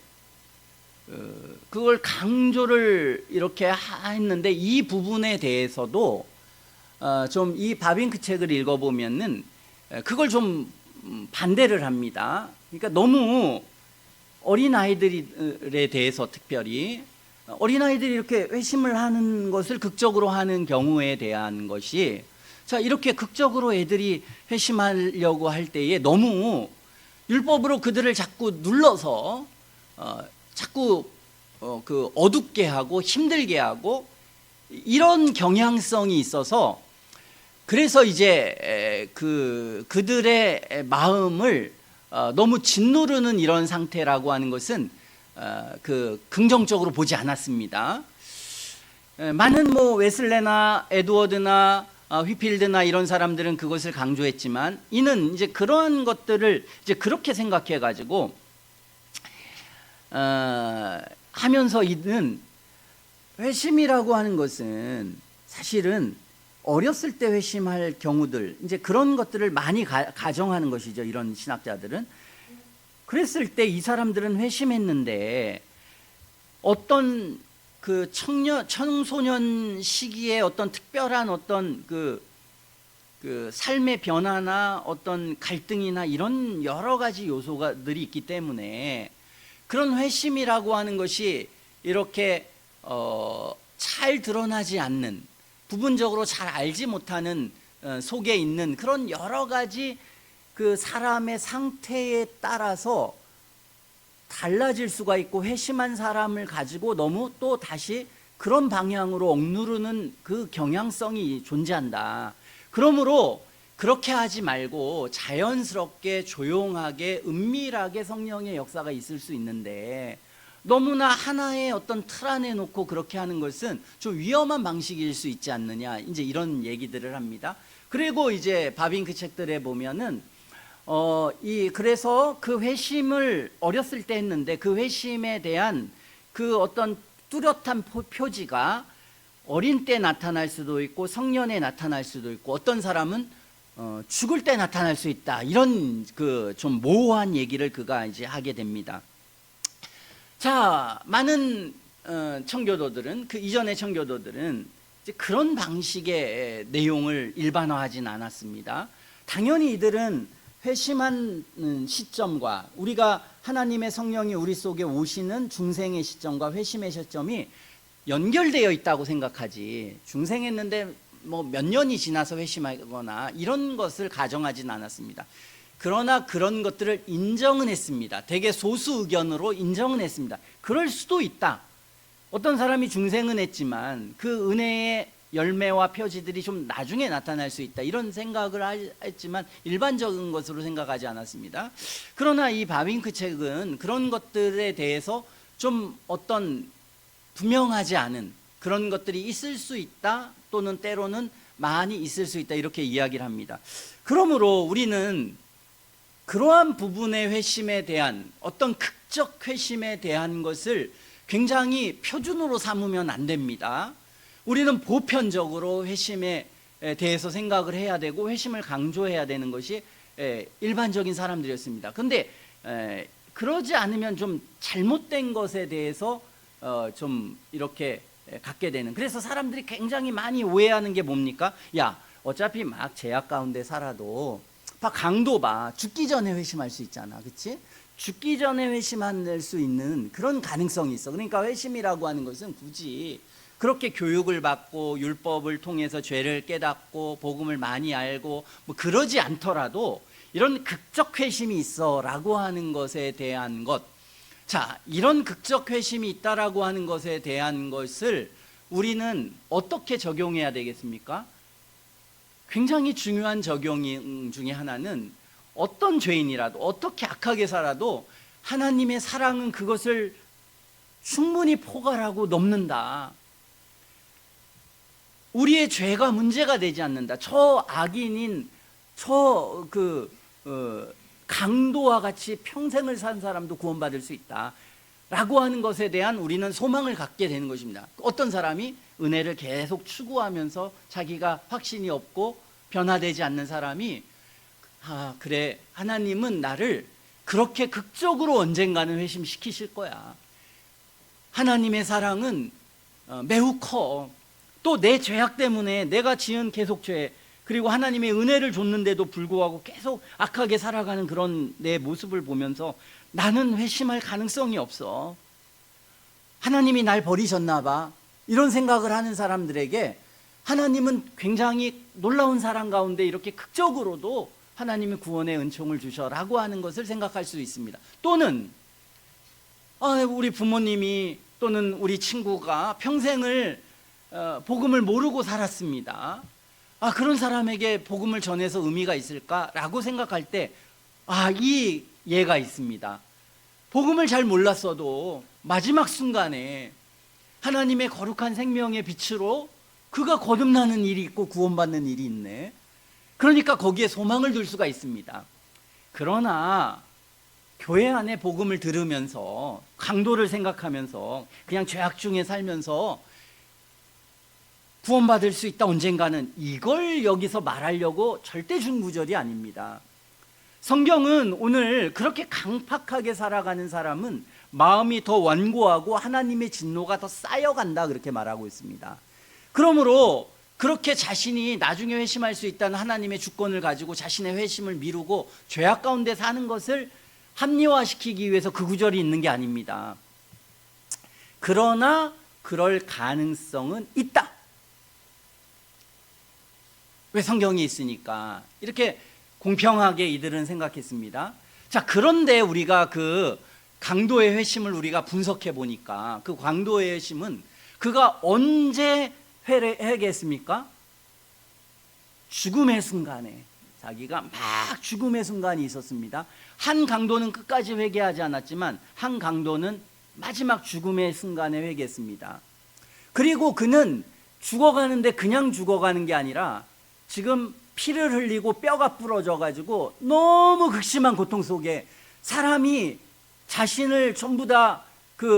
그걸 강조를 이렇게 했는데 이 부분에 대해서도 좀 이 바빙크 책을 읽어보면은 그걸 좀 반대를 합니다. 그러니까 너무 어린아이들에 대해서, 특별히 어린아이들이 이렇게 회심을 하는 것을 극적으로 하는 경우에 대한 것이, 자, 이렇게 극적으로 애들이 회심하려고 할 때에 너무 율법으로 그들을 자꾸 눌러서 자꾸 그 어둡게 하고 힘들게 하고 이런 경향성이 있어서, 그래서 이제 그들의 마음을 너무 짓누르는 이런 상태라고 하는 것은 긍정적으로 보지 않았습니다. 많은 웨슬레나 에드워드나 휘필드나 이런 사람들은 그것을 강조했지만, 이는 이제 그런 것들을 이제 그렇게 생각해 가지고 하면서 이는 회심이라고 하는 것은 사실은 어렸을 때 회심할 경우들, 이제 그런 것들을 많이 가정하는 것이죠. 이런 신학자들은. 그랬을 때 이 사람들은 회심했는데 어떤 그 청소년 시기에 어떤 특별한 어떤 그 삶의 변화나 어떤 갈등이나 이런 여러 가지 요소들이 있기 때문에 그런 회심이라고 하는 것이 이렇게 잘 드러나지 않는, 부분적으로 잘 알지 못하는 속에 있는 그런 여러 가지 그 사람의 상태에 따라서 달라질 수가 있고, 회심한 사람을 가지고 너무 또 다시 그런 방향으로 억누르는 그 경향성이 존재한다. 그러므로 그렇게 하지 말고 자연스럽게 조용하게 은밀하게 성령의 역사가 있을 수 있는데, 너무나 하나의 어떤 틀 안에 놓고 그렇게 하는 것은 좀 위험한 방식일 수 있지 않느냐, 이제 이런 얘기들을 합니다. 그리고 이제 바빙크 책들에 보면은 그래서 그 회심을 어렸을 때 했는데 그 회심에 대한 그 어떤 뚜렷한 표지가 어린 때 나타날 수도 있고 성년에 나타날 수도 있고, 어떤 사람은 죽을 때 나타날 수 있다, 이런 그 좀 모호한 얘기를 그가 이제 하게 됩니다. 자, 많은 청교도들은, 그 이전의 청교도들은 이제 그런 방식의 내용을 일반화하진 않았습니다. 당연히 이들은 회심한 시점과 우리가 하나님의 성령이 우리 속에 오시는 중생의 시점과 회심의 시점이 연결되어 있다고 생각하지, 중생했는데 몇 년이 지나서 회심하거나 이런 것을 가정하진 않았습니다. 그러나 그런 것들을 인정은 했습니다. 되게 소수 의견으로 인정은 했습니다. 그럴 수도 있다. 어떤 사람이 중생은 했지만 그 은혜의 열매와 표지들이 좀 나중에 나타날 수 있다, 이런 생각을 했지만 일반적인 것으로 생각하지 않았습니다. 그러나 이 바빙크 책은 그런 것들에 대해서 좀 어떤 분명하지 않은 그런 것들이 있을 수 있다, 또는 때로는 많이 있을 수 있다, 이렇게 이야기를 합니다. 그러므로 우리는 그러한 부분의 회심에 대한 어떤 극적 회심에 대한 것을 굉장히 표준으로 삼으면 안 됩니다. 우리는 보편적으로 회심에 대해서 생각을 해야 되고 회심을 강조해야 되는 것이 일반적인 사람들이었습니다. 그런데 그러지 않으면 좀 잘못된 것에 대해서 좀 이렇게 갖게 되는, 그래서 사람들이 굉장히 많이 오해하는 게 뭡니까? 야, 어차피 막 제약 가운데 살아도 강도 봐, 죽기 전에 회심할 수 있잖아, 그렇지? 죽기 전에 회심할 수 있는 그런 가능성이 있어. 그러니까 회심이라고 하는 것은 굳이 그렇게 교육을 받고 율법을 통해서 죄를 깨닫고 복음을 많이 알고 그러지 않더라도 이런 극적 회심이 있어라고 하는 것에 대한 것, 자, 이런 극적 회심이 있다라고 하는 것에 대한 것을 우리는 어떻게 적용해야 되겠습니까? 굉장히 중요한 적용 중에 하나는, 어떤 죄인이라도 어떻게 악하게 살아도 하나님의 사랑은 그것을 충분히 포괄하고 넘는다. 우리의 죄가 문제가 되지 않는다. 저 악인인 강도와 같이 평생을 산 사람도 구원받을 수 있다 라고 하는 것에 대한 우리는 소망을 갖게 되는 것입니다. 어떤 사람이 은혜를 계속 추구하면서 자기가 확신이 없고 변화되지 않는 사람이 그래, 하나님은 나를 그렇게 극적으로 언젠가는 회심시키실 거야. 하나님의 사랑은 매우 커. 또 내 죄악 때문에 내가 지은 계속 죄, 그리고 하나님의 은혜를 줬는데도 불구하고 계속 악하게 살아가는 그런 내 모습을 보면서 나는 회심할 가능성이 없어. 하나님이 날 버리셨나 봐. 이런 생각을 하는 사람들에게 하나님은 굉장히 놀라운 사랑 가운데 이렇게 극적으로도 하나님이 구원의 은총을 주셔라고 하는 것을 생각할 수 있습니다. 또는 우리 부모님이 또는 우리 친구가 평생을 복음을 모르고 살았습니다. 그런 사람에게 복음을 전해서 의미가 있을까라고 생각할 때 이 예가 있습니다. 복음을 잘 몰랐어도 마지막 순간에 하나님의 거룩한 생명의 빛으로 그가 거듭나는 일이 있고 구원받는 일이 있네. 그러니까 거기에 소망을 둘 수가 있습니다. 그러나 교회 안에 복음을 들으면서 강도를 생각하면서 그냥 죄악 중에 살면서 구원받을 수 있다 언젠가는, 이걸 여기서 말하려고 절대 준 구절이 아닙니다. 성경은 오늘 그렇게 강팍하게 살아가는 사람은 마음이 더 완고하고 하나님의 진노가 더 쌓여간다 그렇게 말하고 있습니다. 그러므로 그렇게 자신이 나중에 회심할 수 있다는 하나님의 주권을 가지고 자신의 회심을 미루고 죄악 가운데 사는 것을 합리화시키기 위해서 그 구절이 있는 게 아닙니다. 그러나 그럴 가능성은 있다. 왜? 성경이 있으니까. 이렇게 공평하게 이들은 생각했습니다. 자, 그런데 우리가 그 강도의 회심을 우리가 분석해 보니까 그 강도의 회심은 그가 언제 회개했습니까? 죽음의 순간에. 자기가 막 죽음의 순간이 있었습니다. 한 강도는 끝까지 회개하지 않았지만 한 강도는 마지막 죽음의 순간에 회개했습니다. 그리고 그는 죽어가는데 그냥 죽어가는 게 아니라 지금 피를 흘리고 뼈가 부러져 가지고 너무 극심한 고통 속에 사람이 자신을 전부 다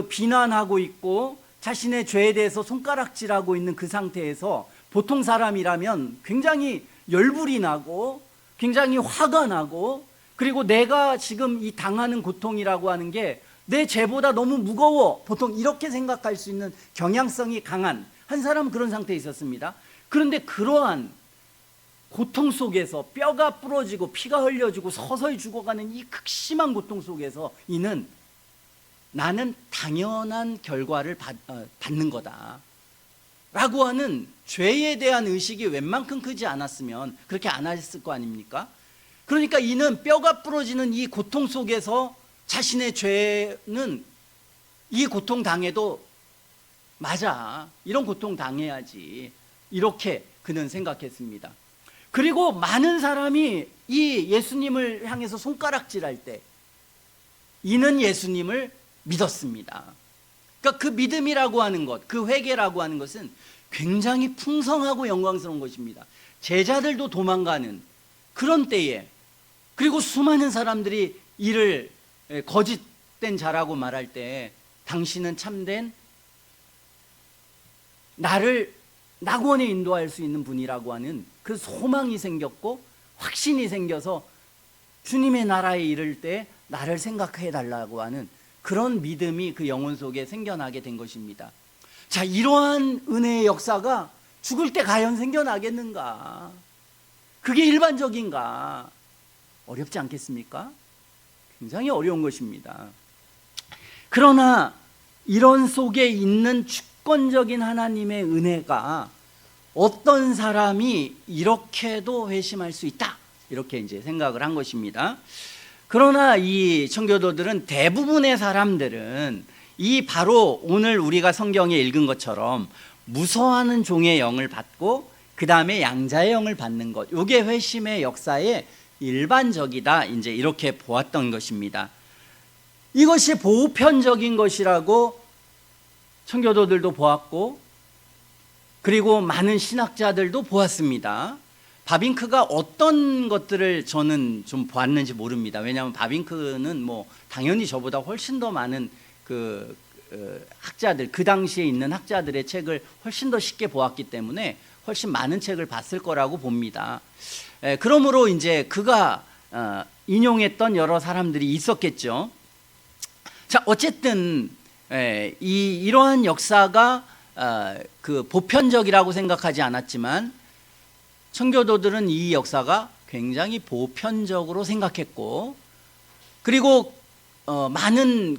비난하고 있고 자신의 죄에 대해서 손가락질하고 있는 그 상태에서 보통 사람이라면 굉장히 열불이 나고 굉장히 화가 나고, 그리고 내가 지금 이 당하는 고통이라고 하는 게 내 죄보다 너무 무거워, 보통 이렇게 생각할 수 있는 경향성이 강한 한 사람은 그런 상태에 있었습니다. 그런데 그러한 고통 속에서 뼈가 부러지고 피가 흘려지고 서서히 죽어가는 이 극심한 고통 속에서 이는 나는 당연한 결과를 받는 거다 라고 하는 죄에 대한 의식이 웬만큼 크지 않았으면 그렇게 안 했을 거 아닙니까? 그러니까 이는 뼈가 부러지는 이 고통 속에서 자신의 죄는 이 고통 당해도 맞아, 이런 고통 당해야지, 이렇게 그는 생각했습니다. 그리고 많은 사람이 이 예수님을 향해서 손가락질할 때 이는 예수님을 믿었습니다. 그러니까 그 믿음이라고 하는 것, 그 회개라고 하는 것은 굉장히 풍성하고 영광스러운 것입니다. 제자들도 도망가는 그런 때에, 그리고 수많은 사람들이 이를 거짓된 자라고 말할 때 당신은 참된 나를 낙원에 인도할 수 있는 분이라고 하는 그 소망이 생겼고 확신이 생겨서 주님의 나라에 이를 때 나를 생각해 달라고 하는 그런 믿음이 그 영혼 속에 생겨나게 된 것입니다. 자, 이러한 은혜의 역사가 죽을 때 과연 생겨나겠는가? 그게 일반적인가? 어렵지 않겠습니까? 굉장히 어려운 것입니다. 그러나 이런 속에 있는 주권적인 하나님의 은혜가 어떤 사람이 이렇게도 회심할 수 있다, 이렇게 이제 생각을 한 것입니다. 그러나 이 청교도들은, 대부분의 사람들은 이 바로 오늘 우리가 성경에 읽은 것처럼 무서워하는 종의 영을 받고 그 다음에 양자의 영을 받는 것, 이게 회심의 역사의 일반적이다, 이제 이렇게 보았던 것입니다. 이것이 보편적인 것이라고 청교도들도 보았고, 그리고 많은 신학자들도 보았습니다. 바빙크가 어떤 것들을 저는 좀 보았는지 모릅니다. 왜냐하면 바빙크는 뭐 당연히 저보다 훨씬 더 많은 학자들, 그 당시에 있는 학자들의 책을 훨씬 더 쉽게 보았기 때문에 훨씬 많은 책을 봤을 거라고 봅니다. 그러므로 이제 그가 인용했던 여러 사람들이 있었겠죠. 자, 어쨌든 이러한 역사가 보편적이라고 생각하지 않았지만 청교도들은 이 역사가 굉장히 보편적으로 생각했고, 그리고 많은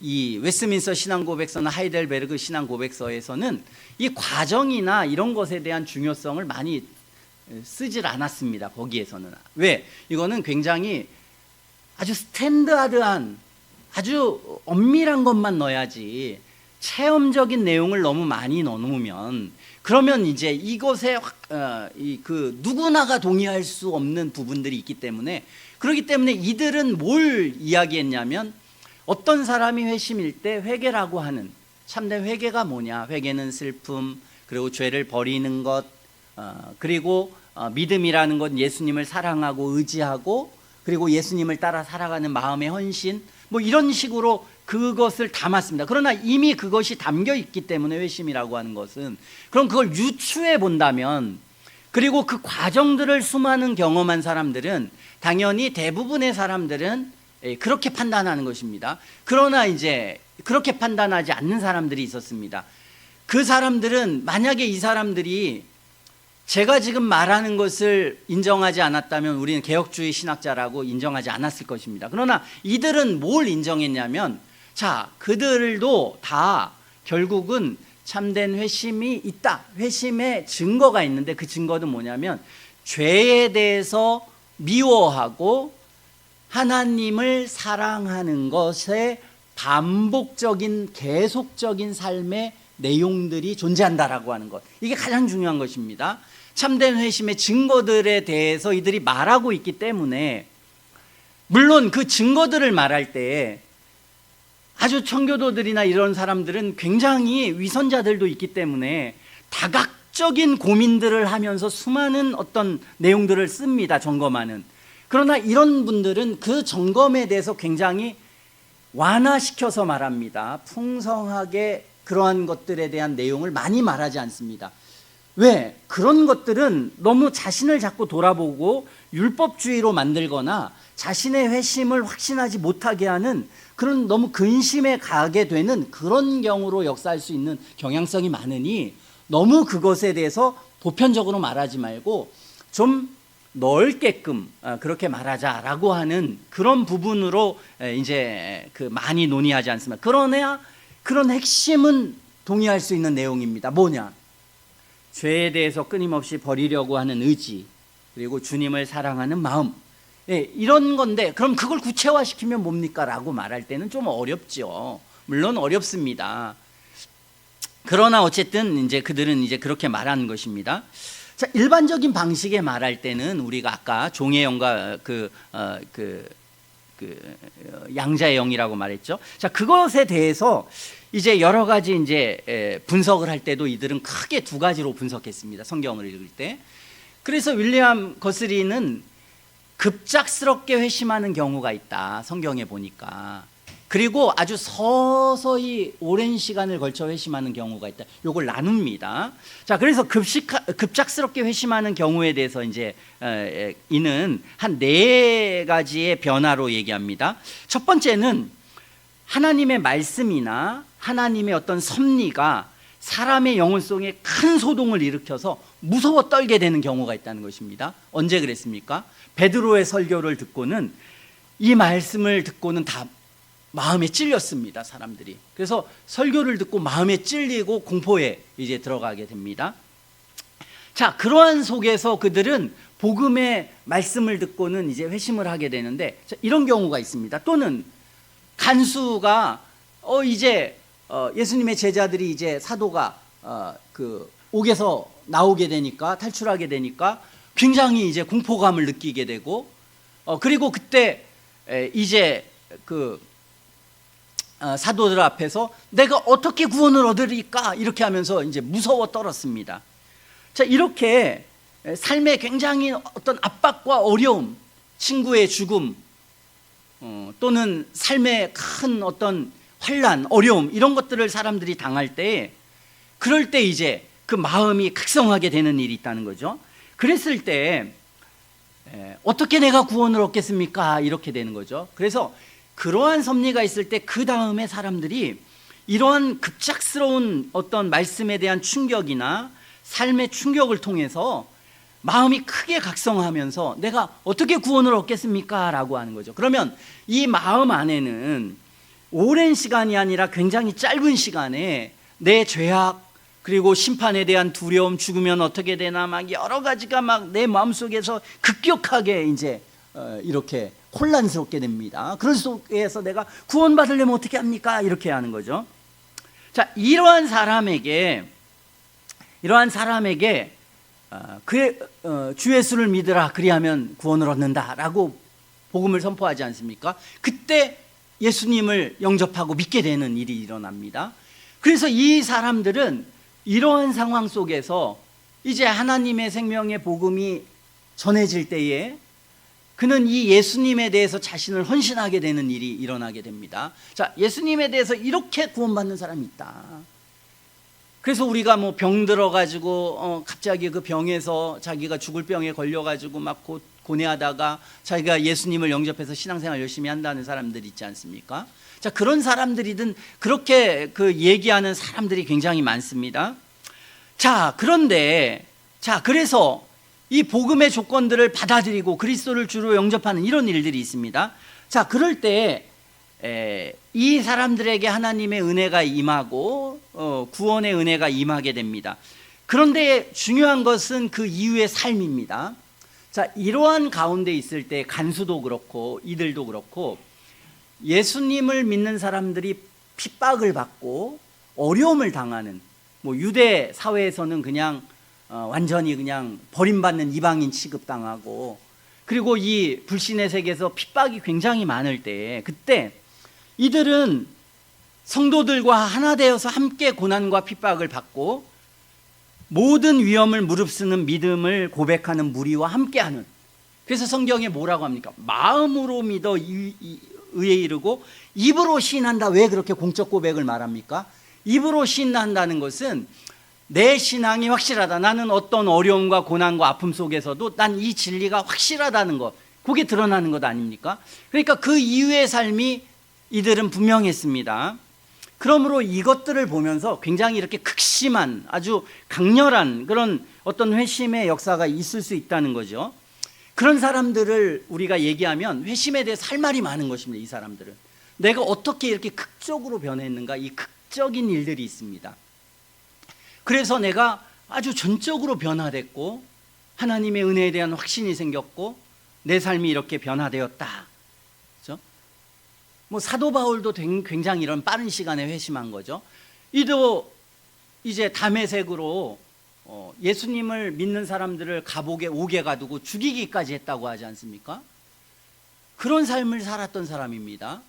이 웨스민스터 신앙고백서나 하이델베르그 신앙고백서에서는 이 과정이나 이런 것에 대한 중요성을 많이 쓰질 않았습니다. 거기에서는. 왜? 이거는 굉장히 아주 스탠다드한, 아주 엄밀한 것만 넣어야지, 체험적인 내용을 너무 많이 넣으면 그러면 이제 이것에 누구나가 동의할 수 없는 부분들이 있기 때문에, 그렇기 때문에 이들은 뭘 이야기했냐면, 어떤 사람이 회심일 때 회개라고 하는, 참된 회개가 뭐냐, 회개는 슬픔, 그리고 죄를 버리는 것, 그리고 믿음이라는 건 예수님을 사랑하고 의지하고, 그리고 예수님을 따라 살아가는 마음의 헌신, 뭐 이런 식으로 그것을 담았습니다. 그러나 이미 그것이 담겨 있기 때문에, 회심이라고 하는 것은, 그럼 그걸 유추해 본다면, 그리고 그 과정들을 수많은 경험한 사람들은, 당연히 대부분의 사람들은 그렇게 판단하는 것입니다. 그러나 이제 그렇게 판단하지 않는 사람들이 있었습니다. 그 사람들은, 만약에 이 사람들이 제가 지금 말하는 것을 인정하지 않았다면 우리는 개혁주의 신학자라고 인정하지 않았을 것입니다. 그러나 이들은 뭘 인정했냐면, 자, 그들도 다 결국은 참된 회심이 있다, 회심의 증거가 있는데, 그 증거는 뭐냐면 죄에 대해서 미워하고 하나님을 사랑하는 것에 반복적인, 계속적인 삶의 내용들이 존재한다라고 하는 것, 이게 가장 중요한 것입니다. 참된 회심의 증거들에 대해서 이들이 말하고 있기 때문에, 물론 그 증거들을 말할 때 아주 청교도들이나 이런 사람들은 굉장히 위선자들도 있기 때문에 다각적인 고민들을 하면서 수많은 어떤 내용들을 씁니다. 점검하는. 그러나 이런 분들은 그 점검에 대해서 굉장히 완화시켜서 말합니다. 풍성하게 그러한 것들에 대한 내용을 많이 말하지 않습니다. 왜? 그런 것들은 너무 자신을 자꾸 돌아보고 율법주의로 만들거나 자신의 회심을 확신하지 못하게 하는, 그런 너무 근심에 가게 되는 그런 경우로 역사할 수 있는 경향성이 많으니, 너무 그것에 대해서 보편적으로 말하지 말고 좀 넓게끔 그렇게 말하자라고 하는 그런 부분으로 이제 많이 논의하지 않습니다. 그러나 그런 핵심은 동의할 수 있는 내용입니다. 뭐냐? 죄에 대해서 끊임없이 버리려고 하는 의지, 그리고 주님을 사랑하는 마음, 이런 건데, 그럼 그걸 구체화시키면 뭡니까? 라고 말할 때는 좀 어렵죠. 물론 어렵습니다. 그러나 어쨌든 이제 그들은 이제 그렇게 말하는 것입니다. 자, 일반적인 방식에 말할 때는 우리가 아까 종의 영과 양자의 영이라고 말했죠. 자, 그것에 대해서 이제 여러 가지 이제 분석을 할 때도 이들은 크게 두 가지로 분석했습니다. 성경을 읽을 때. 그래서 윌리엄 거스리는 급작스럽게 회심하는 경우가 있다, 성경에 보니까. 그리고 아주 서서히 오랜 시간을 걸쳐 회심하는 경우가 있다. 요걸 나눕니다. 자, 그래서 급작스럽게 회심하는 경우에 대해서 이제 이는 한 4가지의 변화로 얘기합니다. 첫 번째는 하나님의 말씀이나 하나님의 어떤 섭리가 사람의 영혼 속에 큰 소동을 일으켜서 무서워 떨게 되는 경우가 있다는 것입니다. 언제 그랬습니까? 베드로의 설교를 듣고는, 이 말씀을 듣고는 다 마음에 찔렸습니다, 사람들이. 그래서 설교를 듣고 마음에 찔리고 공포에 이제 들어가게 됩니다. 자, 그러한 속에서 그들은 복음의 말씀을 듣고는 이제 회심을 하게 되는데, 이런 경우가 있습니다. 또는 간수가 이제 예수님의 제자들이 이제 사도가 옥에서 나오게 되니까, 탈출하게 되니까 굉장히 이제 공포감을 느끼게 되고, 그리고 그때 이제 사도들 앞에서 내가 어떻게 구원을 얻으리까 이렇게 하면서 이제 무서워 떨었습니다. 자, 이렇게 삶에 굉장히 어떤 압박과 어려움, 친구의 죽음, 또는 삶의 큰 어떤 환난, 어려움 이런 것들을 사람들이 당할 때, 그럴 때 이제 그 마음이 각성하게 되는 일이 있다는 거죠. 그랬을 때 어떻게 내가 구원을 얻겠습니까? 이렇게 되는 거죠. 그래서 그러한 섭리가 있을 때 그 다음에 사람들이 이러한 급작스러운 어떤 말씀에 대한 충격이나 삶의 충격을 통해서 마음이 크게 각성하면서 내가 어떻게 구원을 얻겠습니까? 라고 하는 거죠. 그러면 이 마음 안에는 오랜 시간이 아니라 굉장히 짧은 시간에 내 죄악, 그리고 심판에 대한 두려움, 죽으면 어떻게 되나 막 여러 가지가 막 내 마음속에서 급격하게 이제 이렇게 혼란스럽게 됩니다. 그런 속에서 내가 구원받으려면 어떻게 합니까? 이렇게 하는 거죠. 자, 이러한 사람에게 주 예수를 믿으라 그리하면 구원을 얻는다라고 복음을 선포하지 않습니까? 그때 예수님을 영접하고 믿게 되는 일이 일어납니다. 그래서 이 사람들은 이러한 상황 속에서 이제 하나님의 생명의 복음이 전해질 때에 그는 이 예수님에 대해서 자신을 헌신하게 되는 일이 일어나게 됩니다. 자, 예수님에 대해서 이렇게 구원받는 사람이 있다. 그래서 우리가 뭐 병 들어가지고 갑자기 그 병에서 자기가 죽을 병에 걸려가지고 막 고뇌하다가 자기가 예수님을 영접해서 신앙생활 열심히 한다는 사람들 있지 않습니까? 자, 그런 사람들이든 그렇게 그 얘기하는 사람들이 굉장히 많습니다. 자, 그런데 그래서 이 복음의 조건들을 받아들이고 그리스도를 주로 영접하는 이런 일들이 있습니다. 자, 그럴 때 이 사람들에게 하나님의 은혜가 임하고 구원의 은혜가 임하게 됩니다. 그런데 중요한 것은 그 이후의 삶입니다. 자, 이러한 가운데 있을 때 간수도 그렇고 이들도 그렇고 예수님을 믿는 사람들이 핍박을 받고 어려움을 당하는, 뭐 유대 사회에서는 그냥 완전히 그냥 버림받는 이방인 취급당하고, 그리고 이 불신의 세계에서 핍박이 굉장히 많을 때, 그때 이들은 성도들과 하나 되어서 함께 고난과 핍박을 받고 모든 위험을 무릅쓰는 믿음을 고백하는 무리와 함께하는, 그래서 성경에 뭐라고 합니까? 마음으로 믿어 의에 이르고 입으로 시인한다. 왜 그렇게 공적 고백을 말합니까? 입으로 시인한다는 것은 내 신앙이 확실하다. 나는 어떤 어려움과 고난과 아픔 속에서도 난 이 진리가 확실하다는 것, 그게 드러나는 것 아닙니까? 그러니까 그 이후의 삶이 이들은 분명했습니다. 그러므로 이것들을 보면서 굉장히 이렇게 극심한 아주 강렬한 그런 어떤 회심의 역사가 있을 수 있다는 거죠. 그런 사람들을 우리가 얘기하면 회심에 대해서 할 말이 많은 것입니다. 이 사람들은 내가 어떻게 이렇게 극적으로 변했는가, 이 극적인 일들이 있습니다. 그래서 내가 아주 전적으로 변화됐고 하나님의 은혜에 대한 확신이 생겼고 내 삶이 이렇게 변화되었다. 그렇죠? 뭐 사도 바울도 굉장히 이런 빠른 시간에 회심한 거죠. 이도 이제 다메섹으로 예수님을 믿는 사람들을 감옥에 5개 가두고 죽이기까지 했다고 하지 않습니까? 그런 삶을 살았던 사람입니다.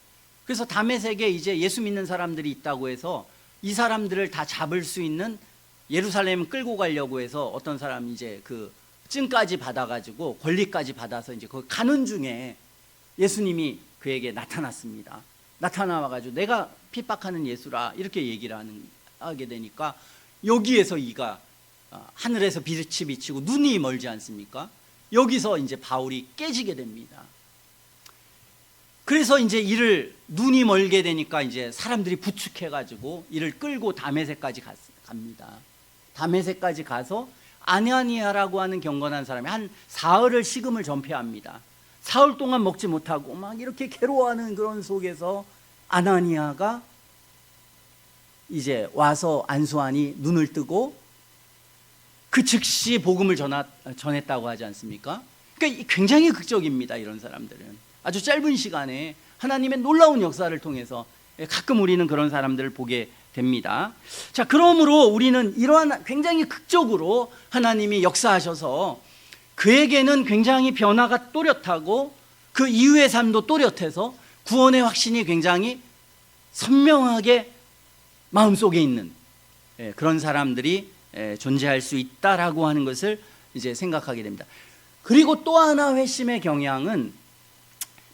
그래서 다메섹에 이제 예수 믿는 사람들이 있다고 해서 이 사람들을 다 잡을 수 있는 예루살렘 끌고 가려고 해서 어떤 사람이 이제 그 증까지 받아가지고 권리까지 받아서 이제 거기 가는 중에 예수님이 그에게 나타났습니다. 나타나와가지고 내가 핍박하는 예수라 이렇게 얘기를 하게 되니까 여기에서 이가 하늘에서 빛이 비치고 눈이 멀지 않습니까? 여기서 이제 바울이 깨지게 됩니다. 그래서 이제 이를 눈이 멀게 되니까 이제 사람들이 부축해가지고 이를 끌고 다메섹까지 갑니다. 다메섹까지 가서 아나니아라고 하는 경건한 사람이 한 사흘을 식음을 전폐합니다. 사흘 동안 먹지 못하고 막 이렇게 괴로워하는 그런 속에서 아나니아가 이제 와서 안수하니 눈을 뜨고 그 즉시 복음을 전했다고 하지 않습니까? 그러니까 굉장히 극적입니다. 이런 사람들은 아주 짧은 시간에 하나님의 놀라운 역사를 통해서 가끔 우리는 그런 사람들을 보게 됩니다. 자, 그러므로 우리는 이러한 굉장히 극적으로 하나님이 역사하셔서 그에게는 굉장히 변화가 또렷하고 그 이후의 삶도 또렷해서 구원의 확신이 굉장히 선명하게 마음속에 있는 그런 사람들이 존재할 수 있다라고 하는 것을 이제 생각하게 됩니다. 그리고 또 하나 회심의 경향은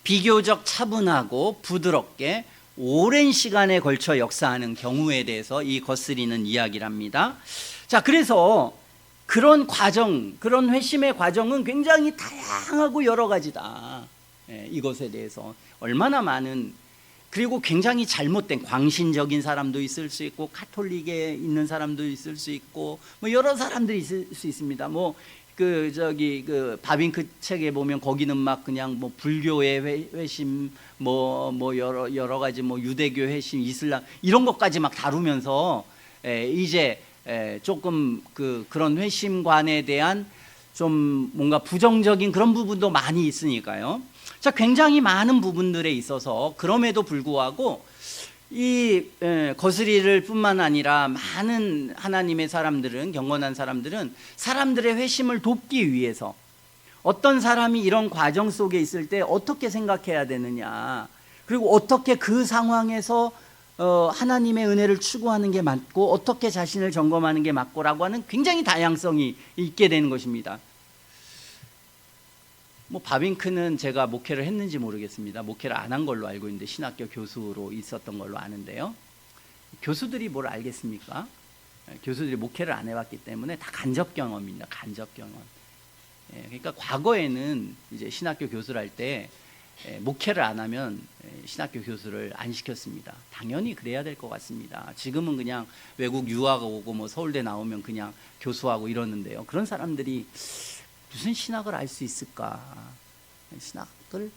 비교적 차분하고 부드럽게 오랜 시간에 걸쳐 역사하는 경우에 대해서 이 거스리는 이야기를 합니다. 자, 그래서 그런 과정, 그런 회심의 과정은 굉장히 다양하고 여러 가지다. 이것에 대해서 얼마나 많은, 그리고 굉장히 잘못된 광신적인 사람도 있을 수 있고 가톨릭에 있는 사람도 있을 수 있고 뭐 여러 사람들이 있을 수 있습니다. 뭐 그 바빙크 책에 보면 거기는 막 그냥 뭐 불교의 회심 뭐 여러 가지 뭐 유대교 회심, 이슬람 이런 것까지 막 다루면서 이제 조금 그런 회심관에 대한 좀 뭔가 부정적인 그런 부분도 많이 있으니까요. 자, 굉장히 많은 부분들에 있어서 그럼에도 불구하고 이 거스리를 뿐만 아니라 많은 하나님의 사람들은, 경건한 사람들은 사람들의 회심을 돕기 위해서 어떤 사람이 이런 과정 속에 있을 때 어떻게 생각해야 되느냐, 그리고 어떻게 그 상황에서 하나님의 은혜를 추구하는 게 맞고 어떻게 자신을 점검하는 게 맞고라고 하는 굉장히 다양성이 있게 되는 것입니다. 뭐 바빙크는 제가 목회를 했는지 모르겠습니다. 목회를 안 한 걸로 알고 있는데 신학교 교수로 있었던 걸로 아는데요. 교수들이 뭘 알겠습니까? 교수들이 목회를 안 해봤기 때문에 다 간접 경험입니다. 간접 경험. 그러니까 과거에는 이제 신학교 교수를 할 때 목회를 안 하면 신학교 교수를 안 시켰습니다. 당연히 그래야 될 것 같습니다. 지금은 그냥 외국 유학 오고 뭐 서울대 나오면 그냥 교수하고 이러는데요. 그런 사람들이 무슨 신학을 알 수 있을까? 신학을,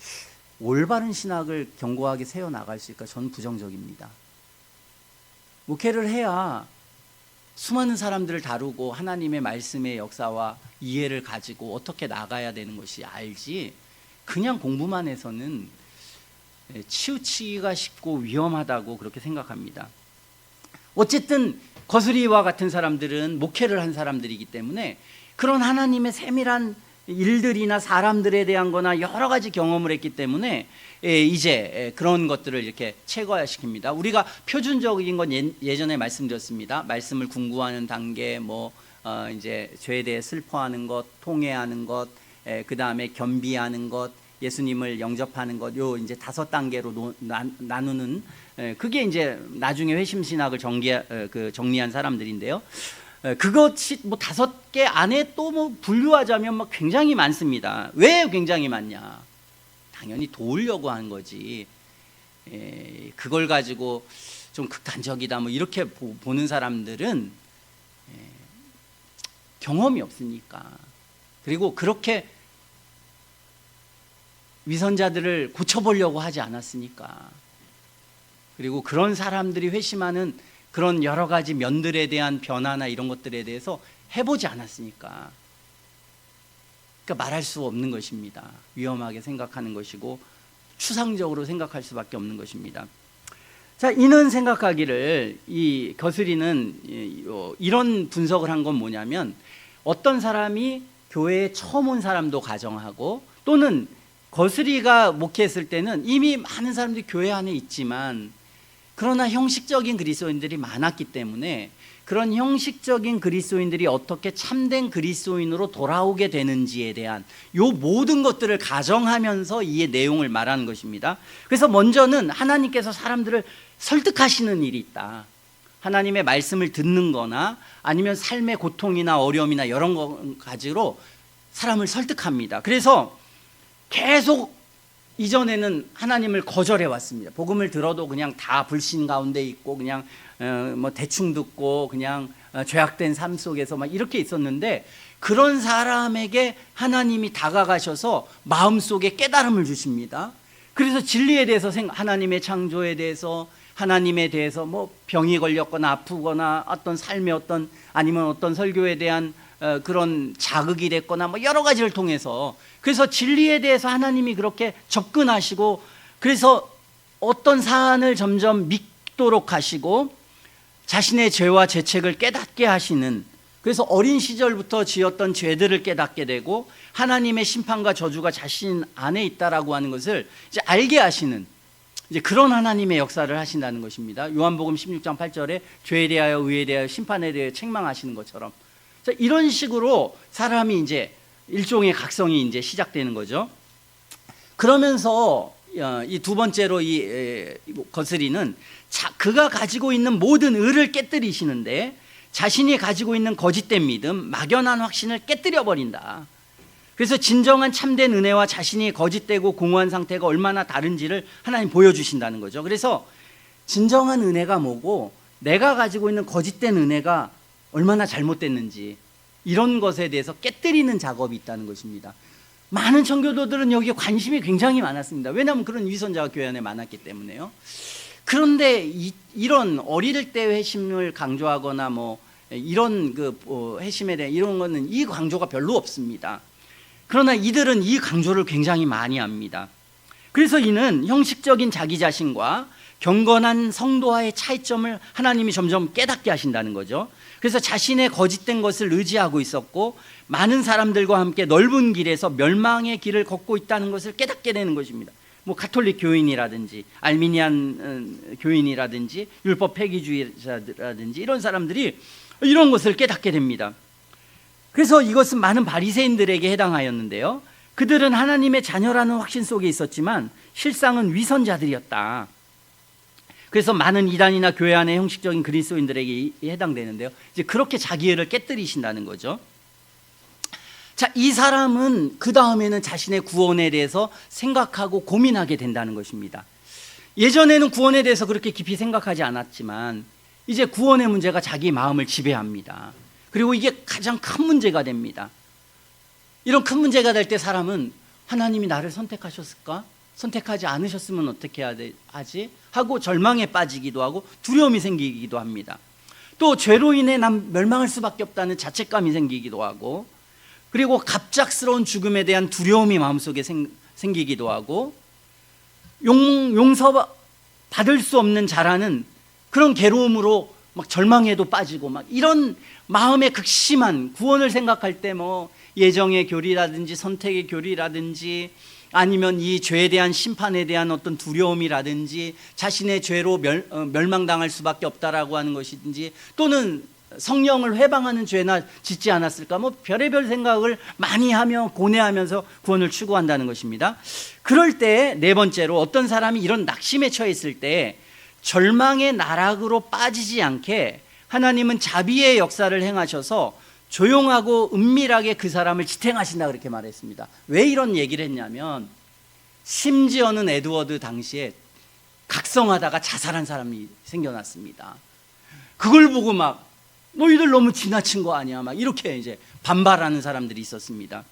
올바른 신학을 견고하게 세워나갈 수 있을까? 저는 부정적입니다. 목회를 해야 수많은 사람들을 다루고 하나님의 말씀의 역사와 이해를 가지고 어떻게 나가야 되는 것이 알지, 그냥 공부만 해서는 치우치기가 쉽고 위험하다고 그렇게 생각합니다. 어쨌든 거스리와 같은 사람들은 목회를 한 사람들이기 때문에 그런 하나님의 세밀한 일들이나 사람들에 대한 거나 여러 가지 경험을 했기 때문에 이제 그런 것들을 이렇게 체계화시킵니다. 우리가 표준적인 건 예전에 말씀드렸습니다. 말씀을 궁구하는 단계, 뭐 이제 죄에 대해 슬퍼하는 것, 통회하는 것, 그 다음에 겸비하는 것, 예수님을 영접하는 것, 요 이제 5단계로 나누는, 그게 이제 나중에 회심신학을 정리한 사람들인데요. 그것이 뭐 5개 안에 또 뭐 분류하자면 막 굉장히 많습니다. 왜 굉장히 많냐? 당연히 도우려고 하는 거지. 그걸 가지고 좀 극단적이다 뭐 이렇게 보는 사람들은 경험이 없으니까, 그리고 그렇게 위선자들을 고쳐보려고 하지 않았으니까, 그리고 그런 사람들이 회심하는 그런 여러 가지 면들에 대한 변화나 이런 것들에 대해서 해보지 않았으니까, 그러니까 말할 수 없는 것입니다. 위험하게 생각하는 것이고 추상적으로 생각할 수밖에 없는 것입니다. 자, 이는 생각하기를, 이 거스리는 이런 분석을 한 건 뭐냐면, 어떤 사람이 교회에 처음 온 사람도 가정하고, 또는 거스리가 목회했을 때는 이미 많은 사람들이 교회 안에 있지만 그러나 형식적인 그리스도인들이 많았기 때문에 그런 형식적인 그리스도인들이 어떻게 참된 그리스도인으로 돌아오게 되는지에 대한 요 모든 것들을 가정하면서 이 내용을 말하는 것입니다. 그래서 먼저는 하나님께서 사람들을 설득하시는 일이 있다. 하나님의 말씀을 듣는 거나 아니면 삶의 고통이나 어려움이나 이런 거 가지고 사람을 설득합니다. 그래서 계속 이전에는 하나님을 거절해 왔습니다. 복음을 들어도 그냥 다 불신 가운데 있고 그냥 뭐 대충 듣고 그냥 죄악된 삶 속에서 막 이렇게 있었는데, 그런 사람에게 하나님이 다가가셔서 마음속에 깨달음을 주십니다. 그래서 진리에 대해서 하나님의 창조에 대해서, 하나님에 대해서, 뭐 병이 걸렸거나 아프거나 어떤 삶의 어떤, 아니면 어떤 설교에 대한 그런 자극이 됐거나 뭐 여러 가지를 통해서, 그래서 진리에 대해서 하나님이 그렇게 접근하시고, 그래서 어떤 사안을 점점 믿도록 하시고 자신의 죄와 죄책을 깨닫게 하시는, 그래서 어린 시절부터 지었던 죄들을 깨닫게 되고 하나님의 심판과 저주가 자신 안에 있다라고 하는 것을 이제 알게 하시는, 이제 그런 하나님의 역사를 하신다는 것입니다. 요한복음 16장 8절에 죄에 대하여 의에 대하여 심판에 대하여 책망하시는 것처럼, 자, 이런 식으로 사람이 이제 일종의 각성이 이제 시작되는 거죠. 그러면서 이 두 번째로 거스리는 그가 가지고 있는 모든 의를 깨뜨리시는데 자신이 가지고 있는 거짓된 믿음, 막연한 확신을 깨뜨려 버린다. 그래서 진정한 참된 은혜와 자신이 거짓되고 공허한 상태가 얼마나 다른지를 하나님 보여주신다는 거죠. 그래서 진정한 은혜가 뭐고 내가 가지고 있는 거짓된 은혜가 얼마나 잘못됐는지, 이런 것에 대해서 깨뜨리는 작업이 있다는 것입니다. 많은 청교도들은 여기에 관심이 굉장히 많았습니다. 왜냐하면 그런 위선자가 교회 안에 많았기 때문에요. 그런데 이런 어릴 때 회심을 강조하거나 이런 회심에 대한 이런 거는 이 강조가 별로 없습니다. 그러나 이들은 이 강조를 굉장히 많이 합니다. 그래서 이는 형식적인 자기 자신과 경건한 성도와의 차이점을 하나님이 점점 깨닫게 하신다는 거죠. 그래서 자신의 거짓된 것을 의지하고 있었고 많은 사람들과 함께 넓은 길에서 멸망의 길을 걷고 있다는 것을 깨닫게 되는 것입니다. 가톨릭 교인이라든지 알미니안 교인이라든지 율법 폐기주의자라든지 이런 사람들이 이런 것을 깨닫게 됩니다. 그래서 이것은 많은 바리새인들에게 해당하였는데요, 그들은 하나님의 자녀라는 확신 속에 있었지만 실상은 위선자들이었다. 그래서 많은 이단이나 교회 안의 형식적인 그리스도인들에게 해당되는데요, 이제 그렇게 자기를 깨뜨리신다는 거죠. 자, 이 사람은 그 다음에는 자신의 구원에 대해서 생각하고 고민하게 된다는 것입니다. 예전에는 구원에 대해서 그렇게 깊이 생각하지 않았지만 이제 구원의 문제가 자기 마음을 지배합니다. 그리고 이게 가장 큰 문제가 됩니다. 이런 큰 문제가 될 때 사람은 하나님이 나를 선택하셨을까? 선택하지 않으셨으면 어떻게 해야 하지? 하고 절망에 빠지기도 하고 두려움이 생기기도 합니다. 또 죄로 인해 난 멸망할 수밖에 없다는 자책감이 생기기도 하고, 그리고 갑작스러운 죽음에 대한 두려움이 마음속에 생기기도 하고, 용서받을 수 없는 자라는 그런 괴로움으로 절망에도 빠지고 이런 마음의 극심한 구원을 생각할 때 예정의 교리라든지 선택의 교리라든지 아니면 이 죄에 대한 심판에 대한 어떤 두려움이라든지 자신의 죄로 멸망당할 수밖에 없다라고 하는 것이든지 또는 성령을 회방하는 죄나 짓지 않았을까, 별의별 생각을 많이 하며 고뇌하면서 구원을 추구한다는 것입니다. 그럴 때 네 번째로 어떤 사람이 이런 낙심에 처했을 때 절망의 나락으로 빠지지 않게 하나님은 자비의 역사를 행하셔서 조용하고 은밀하게 그 사람을 지탱하신다, 그렇게 말했습니다. 왜 이런 얘기를 했냐면 심지어는 에드워드 당시에 각성하다가 자살한 사람이 생겨났습니다. 그걸 보고 너희들 너무 지나친 거 아니야 이렇게 이제 반발하는 사람들이 있었습니다.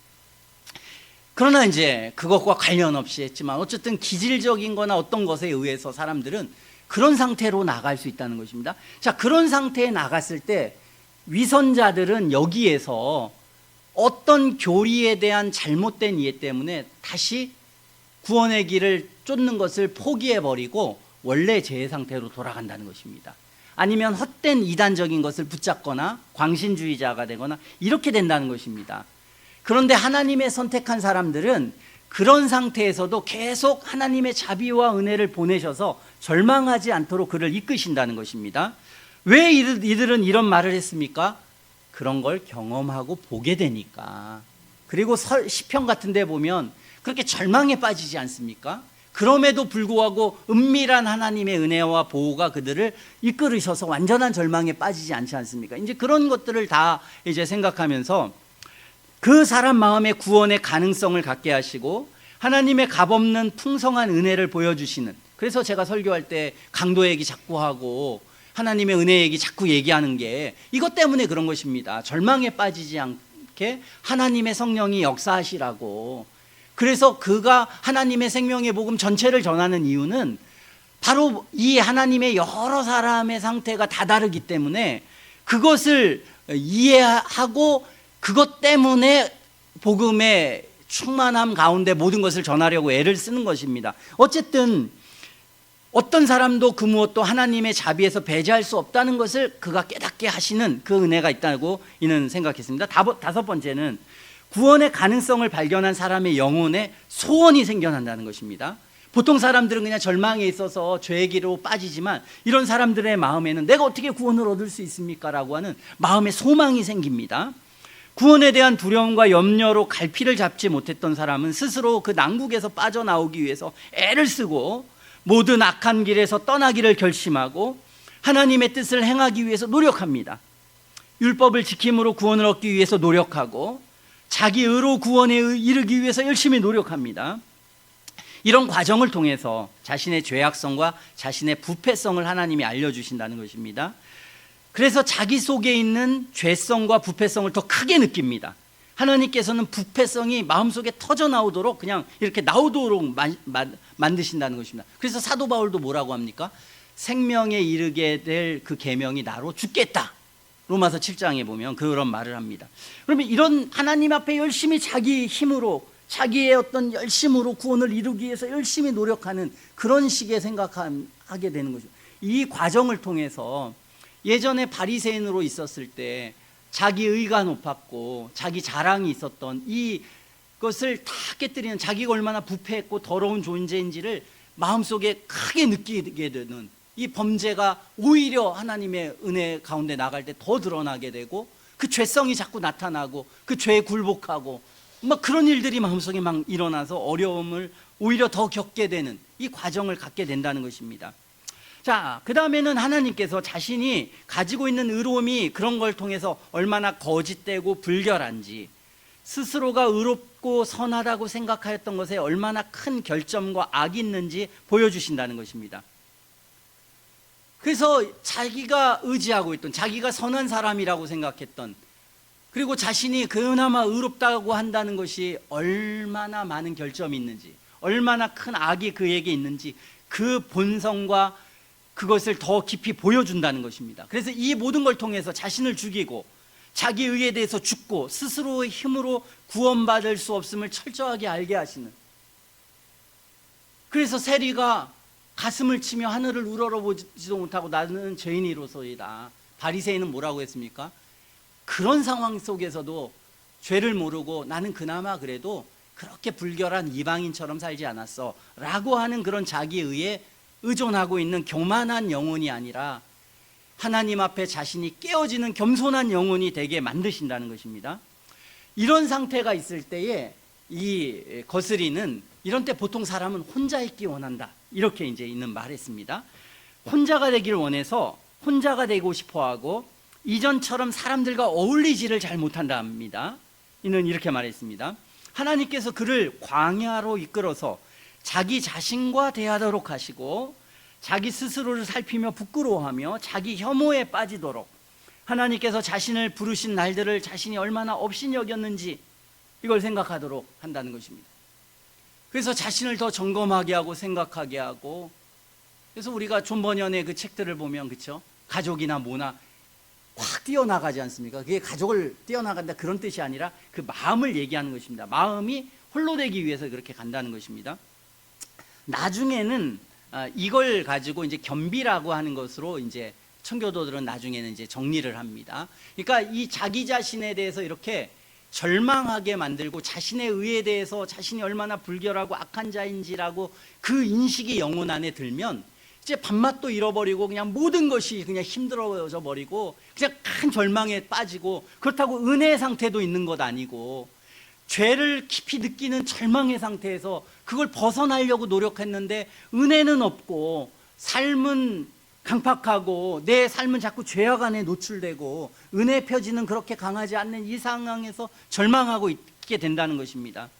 그러나 이제 그것과 관련 없이 했지만 어쨌든 기질적인 거나 어떤 것에 의해서 사람들은 그런 상태로 나갈 수 있다는 것입니다. 자, 그런 상태에 나갔을 때 위선자들은 여기에서 어떤 교리에 대한 잘못된 이해 때문에 다시 구원의 길을 쫓는 것을 포기해버리고 원래 제 상태로 돌아간다는 것입니다. 아니면 헛된 이단적인 것을 붙잡거나 광신주의자가 되거나 이렇게 된다는 것입니다. 그런데 하나님의 선택한 사람들은 그런 상태에서도 계속 하나님의 자비와 은혜를 보내셔서 절망하지 않도록 그를 이끄신다는 것입니다. 왜 이들은 이런 말을 했습니까? 그런 걸 경험하고 보게 되니까. 그리고 시편 같은 데 보면 그렇게 절망에 빠지지 않습니까? 그럼에도 불구하고 은밀한 하나님의 은혜와 보호가 그들을 이끌으셔서 완전한 절망에 빠지지 않지 않습니까? 이제 그런 것들을 다 이제 생각하면서 그 사람 마음의 구원의 가능성을 갖게 하시고 하나님의 값없는 풍성한 은혜를 보여주시는, 그래서 제가 설교할 때 강도 얘기 자꾸 하고 하나님의 은혜 얘기 자꾸 얘기하는 게 이것 때문에 그런 것입니다. 절망에 빠지지 않게 하나님의 성령이 역사하시라고. 그래서 그가 하나님의 생명의 복음 전체를 전하는 이유는 바로 이 하나님의 여러 사람의 상태가 다 다르기 때문에 그것을 이해하고 그것 때문에 복음의 충만함 가운데 모든 것을 전하려고 애를 쓰는 것입니다. 어쨌든 어떤 사람도 그 무엇도 하나님의 자비에서 배제할 수 없다는 것을 그가 깨닫게 하시는 그 은혜가 있다고 이는 생각했습니다. 다섯 번째는 구원의 가능성을 발견한 사람의 영혼에 소원이 생겨난다는 것입니다. 보통 사람들은 그냥 절망에 있어서 죄의 길로 빠지지만 이런 사람들의 마음에는 내가 어떻게 구원을 얻을 수 있습니까? 라고 하는 마음의 소망이 생깁니다. 구원에 대한 두려움과 염려로 갈피를 잡지 못했던 사람은 스스로 그 난국에서 빠져나오기 위해서 애를 쓰고 모든 악한 길에서 떠나기를 결심하고 하나님의 뜻을 행하기 위해서 노력합니다. 율법을 지킴으로 구원을 얻기 위해서 노력하고 자기 의로 구원에 이르기 위해서 열심히 노력합니다. 이런 과정을 통해서 자신의 죄악성과 자신의 부패성을 하나님이 알려주신다는 것입니다. 그래서 자기 속에 있는 죄성과 부패성을 더 크게 느낍니다. 하나님께서는 부패성이 마음속에 터져나오도록 그냥 이렇게 나오도록 만드신다는 것입니다. 그래서 사도 바울도 뭐라고 합니까? 생명에 이르게 될 그 계명이 나로 죽겠다. 로마서 7장에 보면 그런 말을 합니다. 그러면 이런 하나님 앞에 열심히 자기 힘으로 자기의 어떤 열심으로 구원을 이루기 위해서 열심히 노력하는 그런 식의 생각하게 되는 거죠. 이 과정을 통해서 예전에 바리새인으로 있었을 때 자기 의가 높았고 자기 자랑이 있었던 이것을 다 깨뜨리는, 자기가 얼마나 부패했고 더러운 존재인지를 마음속에 크게 느끼게 되는 이 범죄가 오히려 하나님의 은혜 가운데 나갈 때 더 드러나게 되고 그 죄성이 자꾸 나타나고 그 죄에 굴복하고 막 그런 일들이 마음속에 막 일어나서 어려움을 오히려 더 겪게 되는 이 과정을 갖게 된다는 것입니다. 자, 그 다음에는 하나님께서 자신이 가지고 있는 의로움이 그런 걸 통해서 얼마나 거짓되고 불결한지, 스스로가 의롭고 선하다고 생각하였던 것에 얼마나 큰 결점과 악이 있는지 보여주신다는 것입니다. 그래서 자기가 의지하고 있던, 자기가 선한 사람이라고 생각했던, 그리고 자신이 그나마 의롭다고 한다는 것이 얼마나 많은 결점이 있는지, 얼마나 큰 악이 그에게 있는지 그 본성과 그것을 더 깊이 보여준다는 것입니다. 그래서 이 모든 걸 통해서 자신을 죽이고 자기 의에 대해서 죽고 스스로의 힘으로 구원받을 수 없음을 철저하게 알게 하시는, 그래서 세리가 가슴을 치며 하늘을 우러러보지도 못하고 나는 죄인이로소이다. 바리새인은 뭐라고 했습니까? 그런 상황 속에서도 죄를 모르고 나는 그나마 그래도 그렇게 불결한 이방인처럼 살지 않았어 라고 하는 그런 자기 의에 의존하고 있는 교만한 영혼이 아니라 하나님 앞에 자신이 깨어지는 겸손한 영혼이 되게 만드신다는 것입니다. 이런 상태가 있을 때에 이 거스리는, 이런 때 보통 사람은 혼자 있기 원한다, 이렇게 이제 있는 말했습니다. 혼자가 되길 원해서 혼자가 되고 싶어하고 이전처럼 사람들과 어울리지를 잘 못한답니다. 이는 이렇게 말했습니다. 하나님께서 그를 광야로 이끌어서 자기 자신과 대하도록 하시고 자기 스스로를 살피며 부끄러워하며 자기 혐오에 빠지도록 하나님께서 자신을 부르신 날들을 자신이 얼마나 업신이 여겼는지 이걸 생각하도록 한다는 것입니다. 그래서 자신을 더 점검하게 하고 생각하게 하고, 그래서 우리가 존 버년의 그 책들을 보면, 그렇죠? 가족이나 뭐나 확 뛰어나가지 않습니까? 그게 가족을 뛰어나간다 그런 뜻이 아니라 그 마음을 얘기하는 것입니다. 마음이 홀로 되기 위해서 그렇게 간다는 것입니다. 나중에는 이걸 가지고 이제 겸비라고 하는 것으로 이제 청교도들은 나중에는 이제 정리를 합니다. 그러니까 이 자기 자신에 대해서 이렇게 절망하게 만들고 자신의 의에 대해서 자신이 얼마나 불결하고 악한 자인지라고 그 인식이 영혼 안에 들면 이제 밥맛도 잃어버리고 그냥 모든 것이 그냥 힘들어져 버리고 그냥 큰 절망에 빠지고, 그렇다고 은혜의 상태도 있는 것 아니고 죄를 깊이 느끼는 절망의 상태에서 그걸 벗어나려고 노력했는데 은혜는 없고 삶은 강팍하고 내 삶은 자꾸 죄악 안에 노출되고 은혜의 표지는 그렇게 강하지 않는 이 상황에서 절망하고 있게 된다는 것입니다.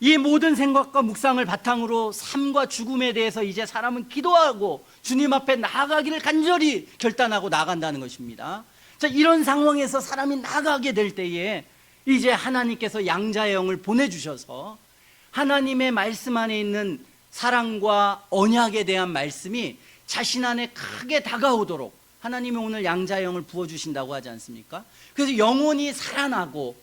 이 모든 생각과 묵상을 바탕으로 삶과 죽음에 대해서 이제 사람은 기도하고 주님 앞에 나아가기를 간절히 결단하고 나간다는 것입니다. 자, 이런 상황에서 사람이 나가게 될 때에 이제 하나님께서 양자의 영을 보내주셔서 하나님의 말씀 안에 있는 사랑과 언약에 대한 말씀이 자신 안에 크게 다가오도록 하나님이 오늘 양자의 영을 부어주신다고 하지 않습니까? 그래서 영혼이 살아나고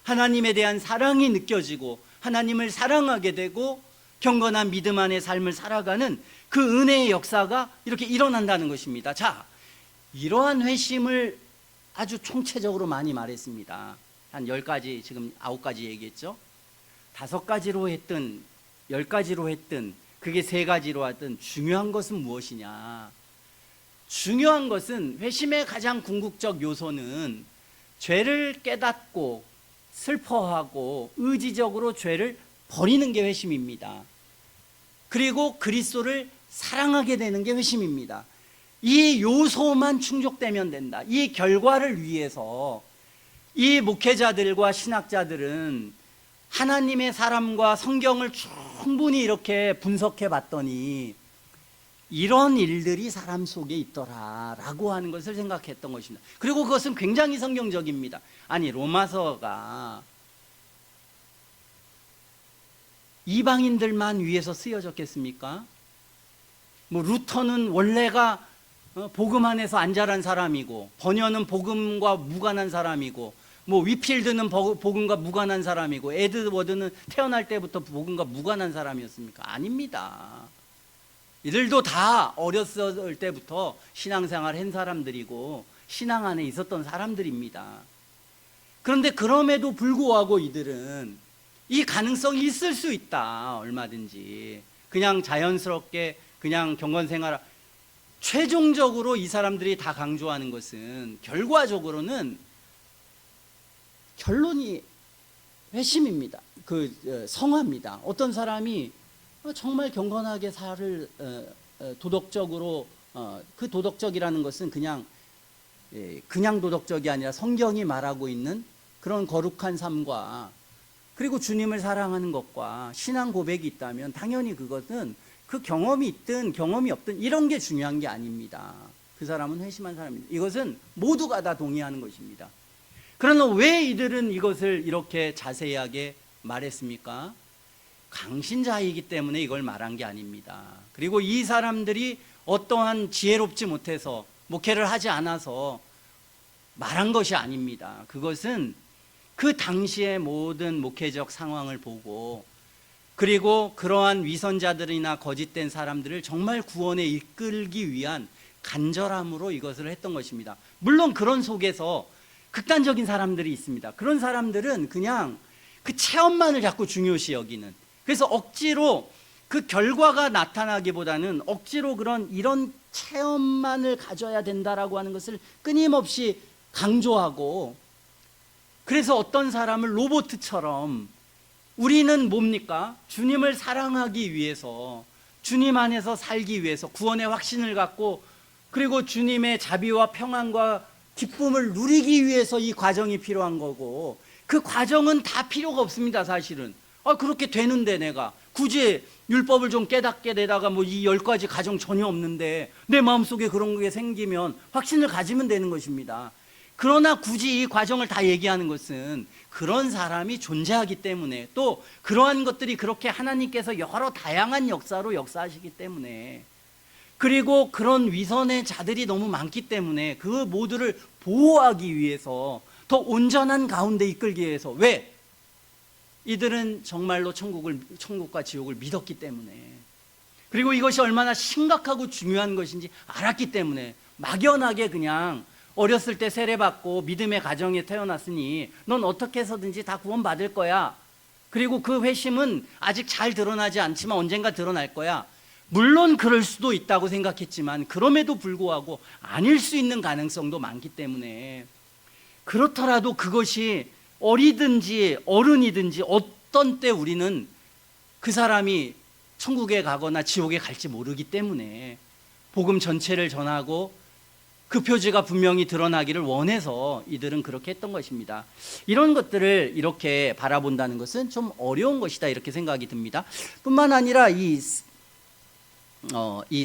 하나님에 대한 사랑이 느껴지고 하나님을 사랑하게 되고 경건한 믿음 안의 삶을 살아가는 그 은혜의 역사가 이렇게 일어난다는 것입니다. 자, 이러한 회심을 아주 총체적으로 많이 말했습니다. 한 10가지, 지금 9가지 얘기했죠. 5가지로 했든 10가지로 했든 그게 세 가지로 하든 중요한 것은 무엇이냐? 중요한 것은 회심의 가장 궁극적 요소는 죄를 깨닫고 슬퍼하고 의지적으로 죄를 버리는 게 회심입니다. 그리고 그리스도를 사랑하게 되는 게 회심입니다. 이 요소만 충족되면 된다. 이 결과를 위해서 이 목회자들과 신학자들은 하나님의 사람과 성경을 충분히 이렇게 분석해 봤더니 이런 일들이 사람 속에 있더라라고 하는 것을 생각했던 것입니다. 그리고 그것은 굉장히 성경적입니다. 아니, 로마서가 이방인들만 위해서 쓰여졌겠습니까? 뭐 루터는 원래가 복음 안에서 안 자란 사람이고, 번연은 복음과 무관한 사람이고, 뭐 위필드는 복음과 무관한 사람이고, 에드워드는 태어날 때부터 복음과 무관한 사람이었습니까? 아닙니다. 이들도 다 어렸을 때부터 신앙생활 한 사람들이고 신앙 안에 있었던 사람들입니다. 그런데 그럼에도 불구하고 이들은 이 가능성이 있을 수 있다. 얼마든지 그냥 자연스럽게 그냥 경건생활, 최종적으로 이 사람들이 다 강조하는 것은 결과적으로는 결론이 회심입니다. 성화입니다. 어떤 사람이 정말 경건하게 살을 도덕적으로, 그 도덕적이라는 것은 그냥 도덕적이 아니라 성경이 말하고 있는 그런 거룩한 삶과, 그리고 주님을 사랑하는 것과 신앙 고백이 있다면 당연히 그것은 그 경험이 있든 경험이 없든 이런 게 중요한 게 아닙니다. 그 사람은 회심한 사람입니다. 이것은 모두가 다 동의하는 것입니다. 그러나 왜 이들은 이것을 이렇게 자세하게 말했습니까? 강신자이기 때문에 이걸 말한 게 아닙니다. 그리고 이 사람들이 어떠한 지혜롭지 못해서 목회를 하지 않아서 말한 것이 아닙니다. 그것은 그 당시의 모든 목회적 상황을 보고, 그리고 그러한 위선자들이나 거짓된 사람들을 정말 구원에 이끌기 위한 간절함으로 이것을 했던 것입니다. 물론 그런 속에서 극단적인 사람들이 있습니다. 그런 사람들은 그냥 그 체험만을 자꾸 중요시 여기는, 그래서 억지로 그 결과가 나타나기보다는 억지로 이런 체험만을 가져야 된다라고 하는 것을 끊임없이 강조하고, 그래서 어떤 사람을 로봇처럼, 우리는 뭡니까? 주님을 사랑하기 위해서, 주님 안에서 살기 위해서, 구원의 확신을 갖고, 그리고 주님의 자비와 평안과 기쁨을 누리기 위해서 이 과정이 필요한 거고, 그 과정은 다 필요가 없습니다. 사실은 그렇게 되는데 내가 굳이 율법을 좀 깨닫게 되다가 뭐 이 10가지 가정 전혀 없는데 내 마음속에 그런 게 생기면 확신을 가지면 되는 것입니다. 그러나 굳이 이 과정을 다 얘기하는 것은 그런 사람이 존재하기 때문에, 또 그러한 것들이 그렇게 하나님께서 여러 다양한 역사로 역사하시기 때문에, 그리고 그런 위선의 자들이 너무 많기 때문에 그 모두를 보호하기 위해서, 더 온전한 가운데 이끌기 위해서. 왜? 이들은 정말로 천국과 지옥을 믿었기 때문에, 그리고 이것이 얼마나 심각하고 중요한 것인지 알았기 때문에, 막연하게 그냥 어렸을 때 세례받고 믿음의 가정에 태어났으니 넌 어떻게 해서든지 다 구원받을 거야, 그리고 그 회심은 아직 잘 드러나지 않지만 언젠가 드러날 거야, 물론 그럴 수도 있다고 생각했지만 그럼에도 불구하고 아닐 수 있는 가능성도 많기 때문에, 그렇더라도 그것이 어리든지 어른이든지 어떤 때 우리는 그 사람이 천국에 가거나 지옥에 갈지 모르기 때문에 복음 전체를 전하고 그 표지가 분명히 드러나기를 원해서 이들은 그렇게 했던 것입니다. 이런 것들을 이렇게 바라본다는 것은 좀 어려운 것이다, 이렇게 생각이 듭니다. 뿐만 아니라 이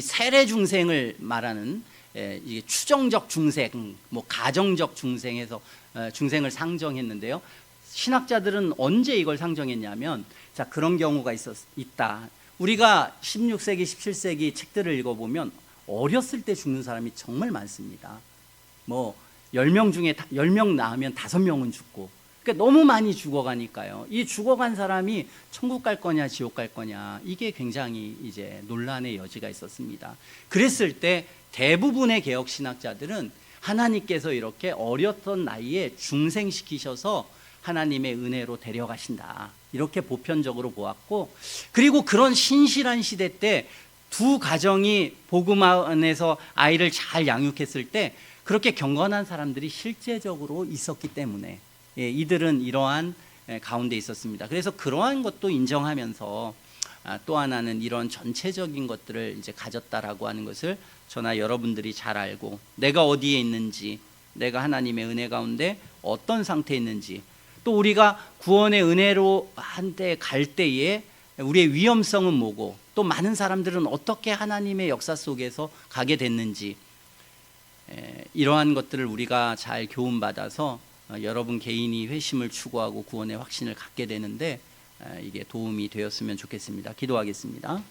세례 중생을 말하는, 이게 추정적 중생, 뭐 가정적 중생에서 중생을 상정했는데요. 신학자들은 언제 이걸 상정했냐면, 자, 그런 경우가 있다. 우리가 16세기, 17세기 책들을 읽어보면 어렸을 때 죽는 사람이 정말 많습니다. 뭐 10명 중에 10명 낳으면 5명은 죽고, 그러니까 너무 많이 죽어가니까요. 이 죽어간 사람이 천국 갈 거냐 지옥 갈 거냐, 이게 굉장히 이제 논란의 여지가 있었습니다. 그랬을 때 대부분의 개혁 신학자들은 하나님께서 이렇게 어렸던 나이에 중생시키셔서 하나님의 은혜로 데려가신다. 이렇게 보편적으로 보았고, 그리고 그런 신실한 시대 때 두 가정이 복음 안에서 아이를 잘 양육했을 때 그렇게 경건한 사람들이 실제적으로 있었기 때문에 이들은 이러한 가운데 있었습니다. 그래서 그러한 것도 인정하면서 또 하나는 이런 전체적인 것들을 이제 가졌다라고 하는 것을 저나 여러분들이 잘 알고, 내가 어디에 있는지, 내가 하나님의 은혜 가운데 어떤 상태에 있는지, 또 우리가 구원의 은혜로 한때 갈 때에 우리의 위험성은 뭐고, 또 많은 사람들은 어떻게 하나님의 역사 속에서 가게 됐는지, 이러한 것들을 우리가 잘 교훈받아서 여러분 개인이 회심을 추구하고 구원의 확신을 갖게 되는데 이게 도움이 되었으면 좋겠습니다. 기도하겠습니다.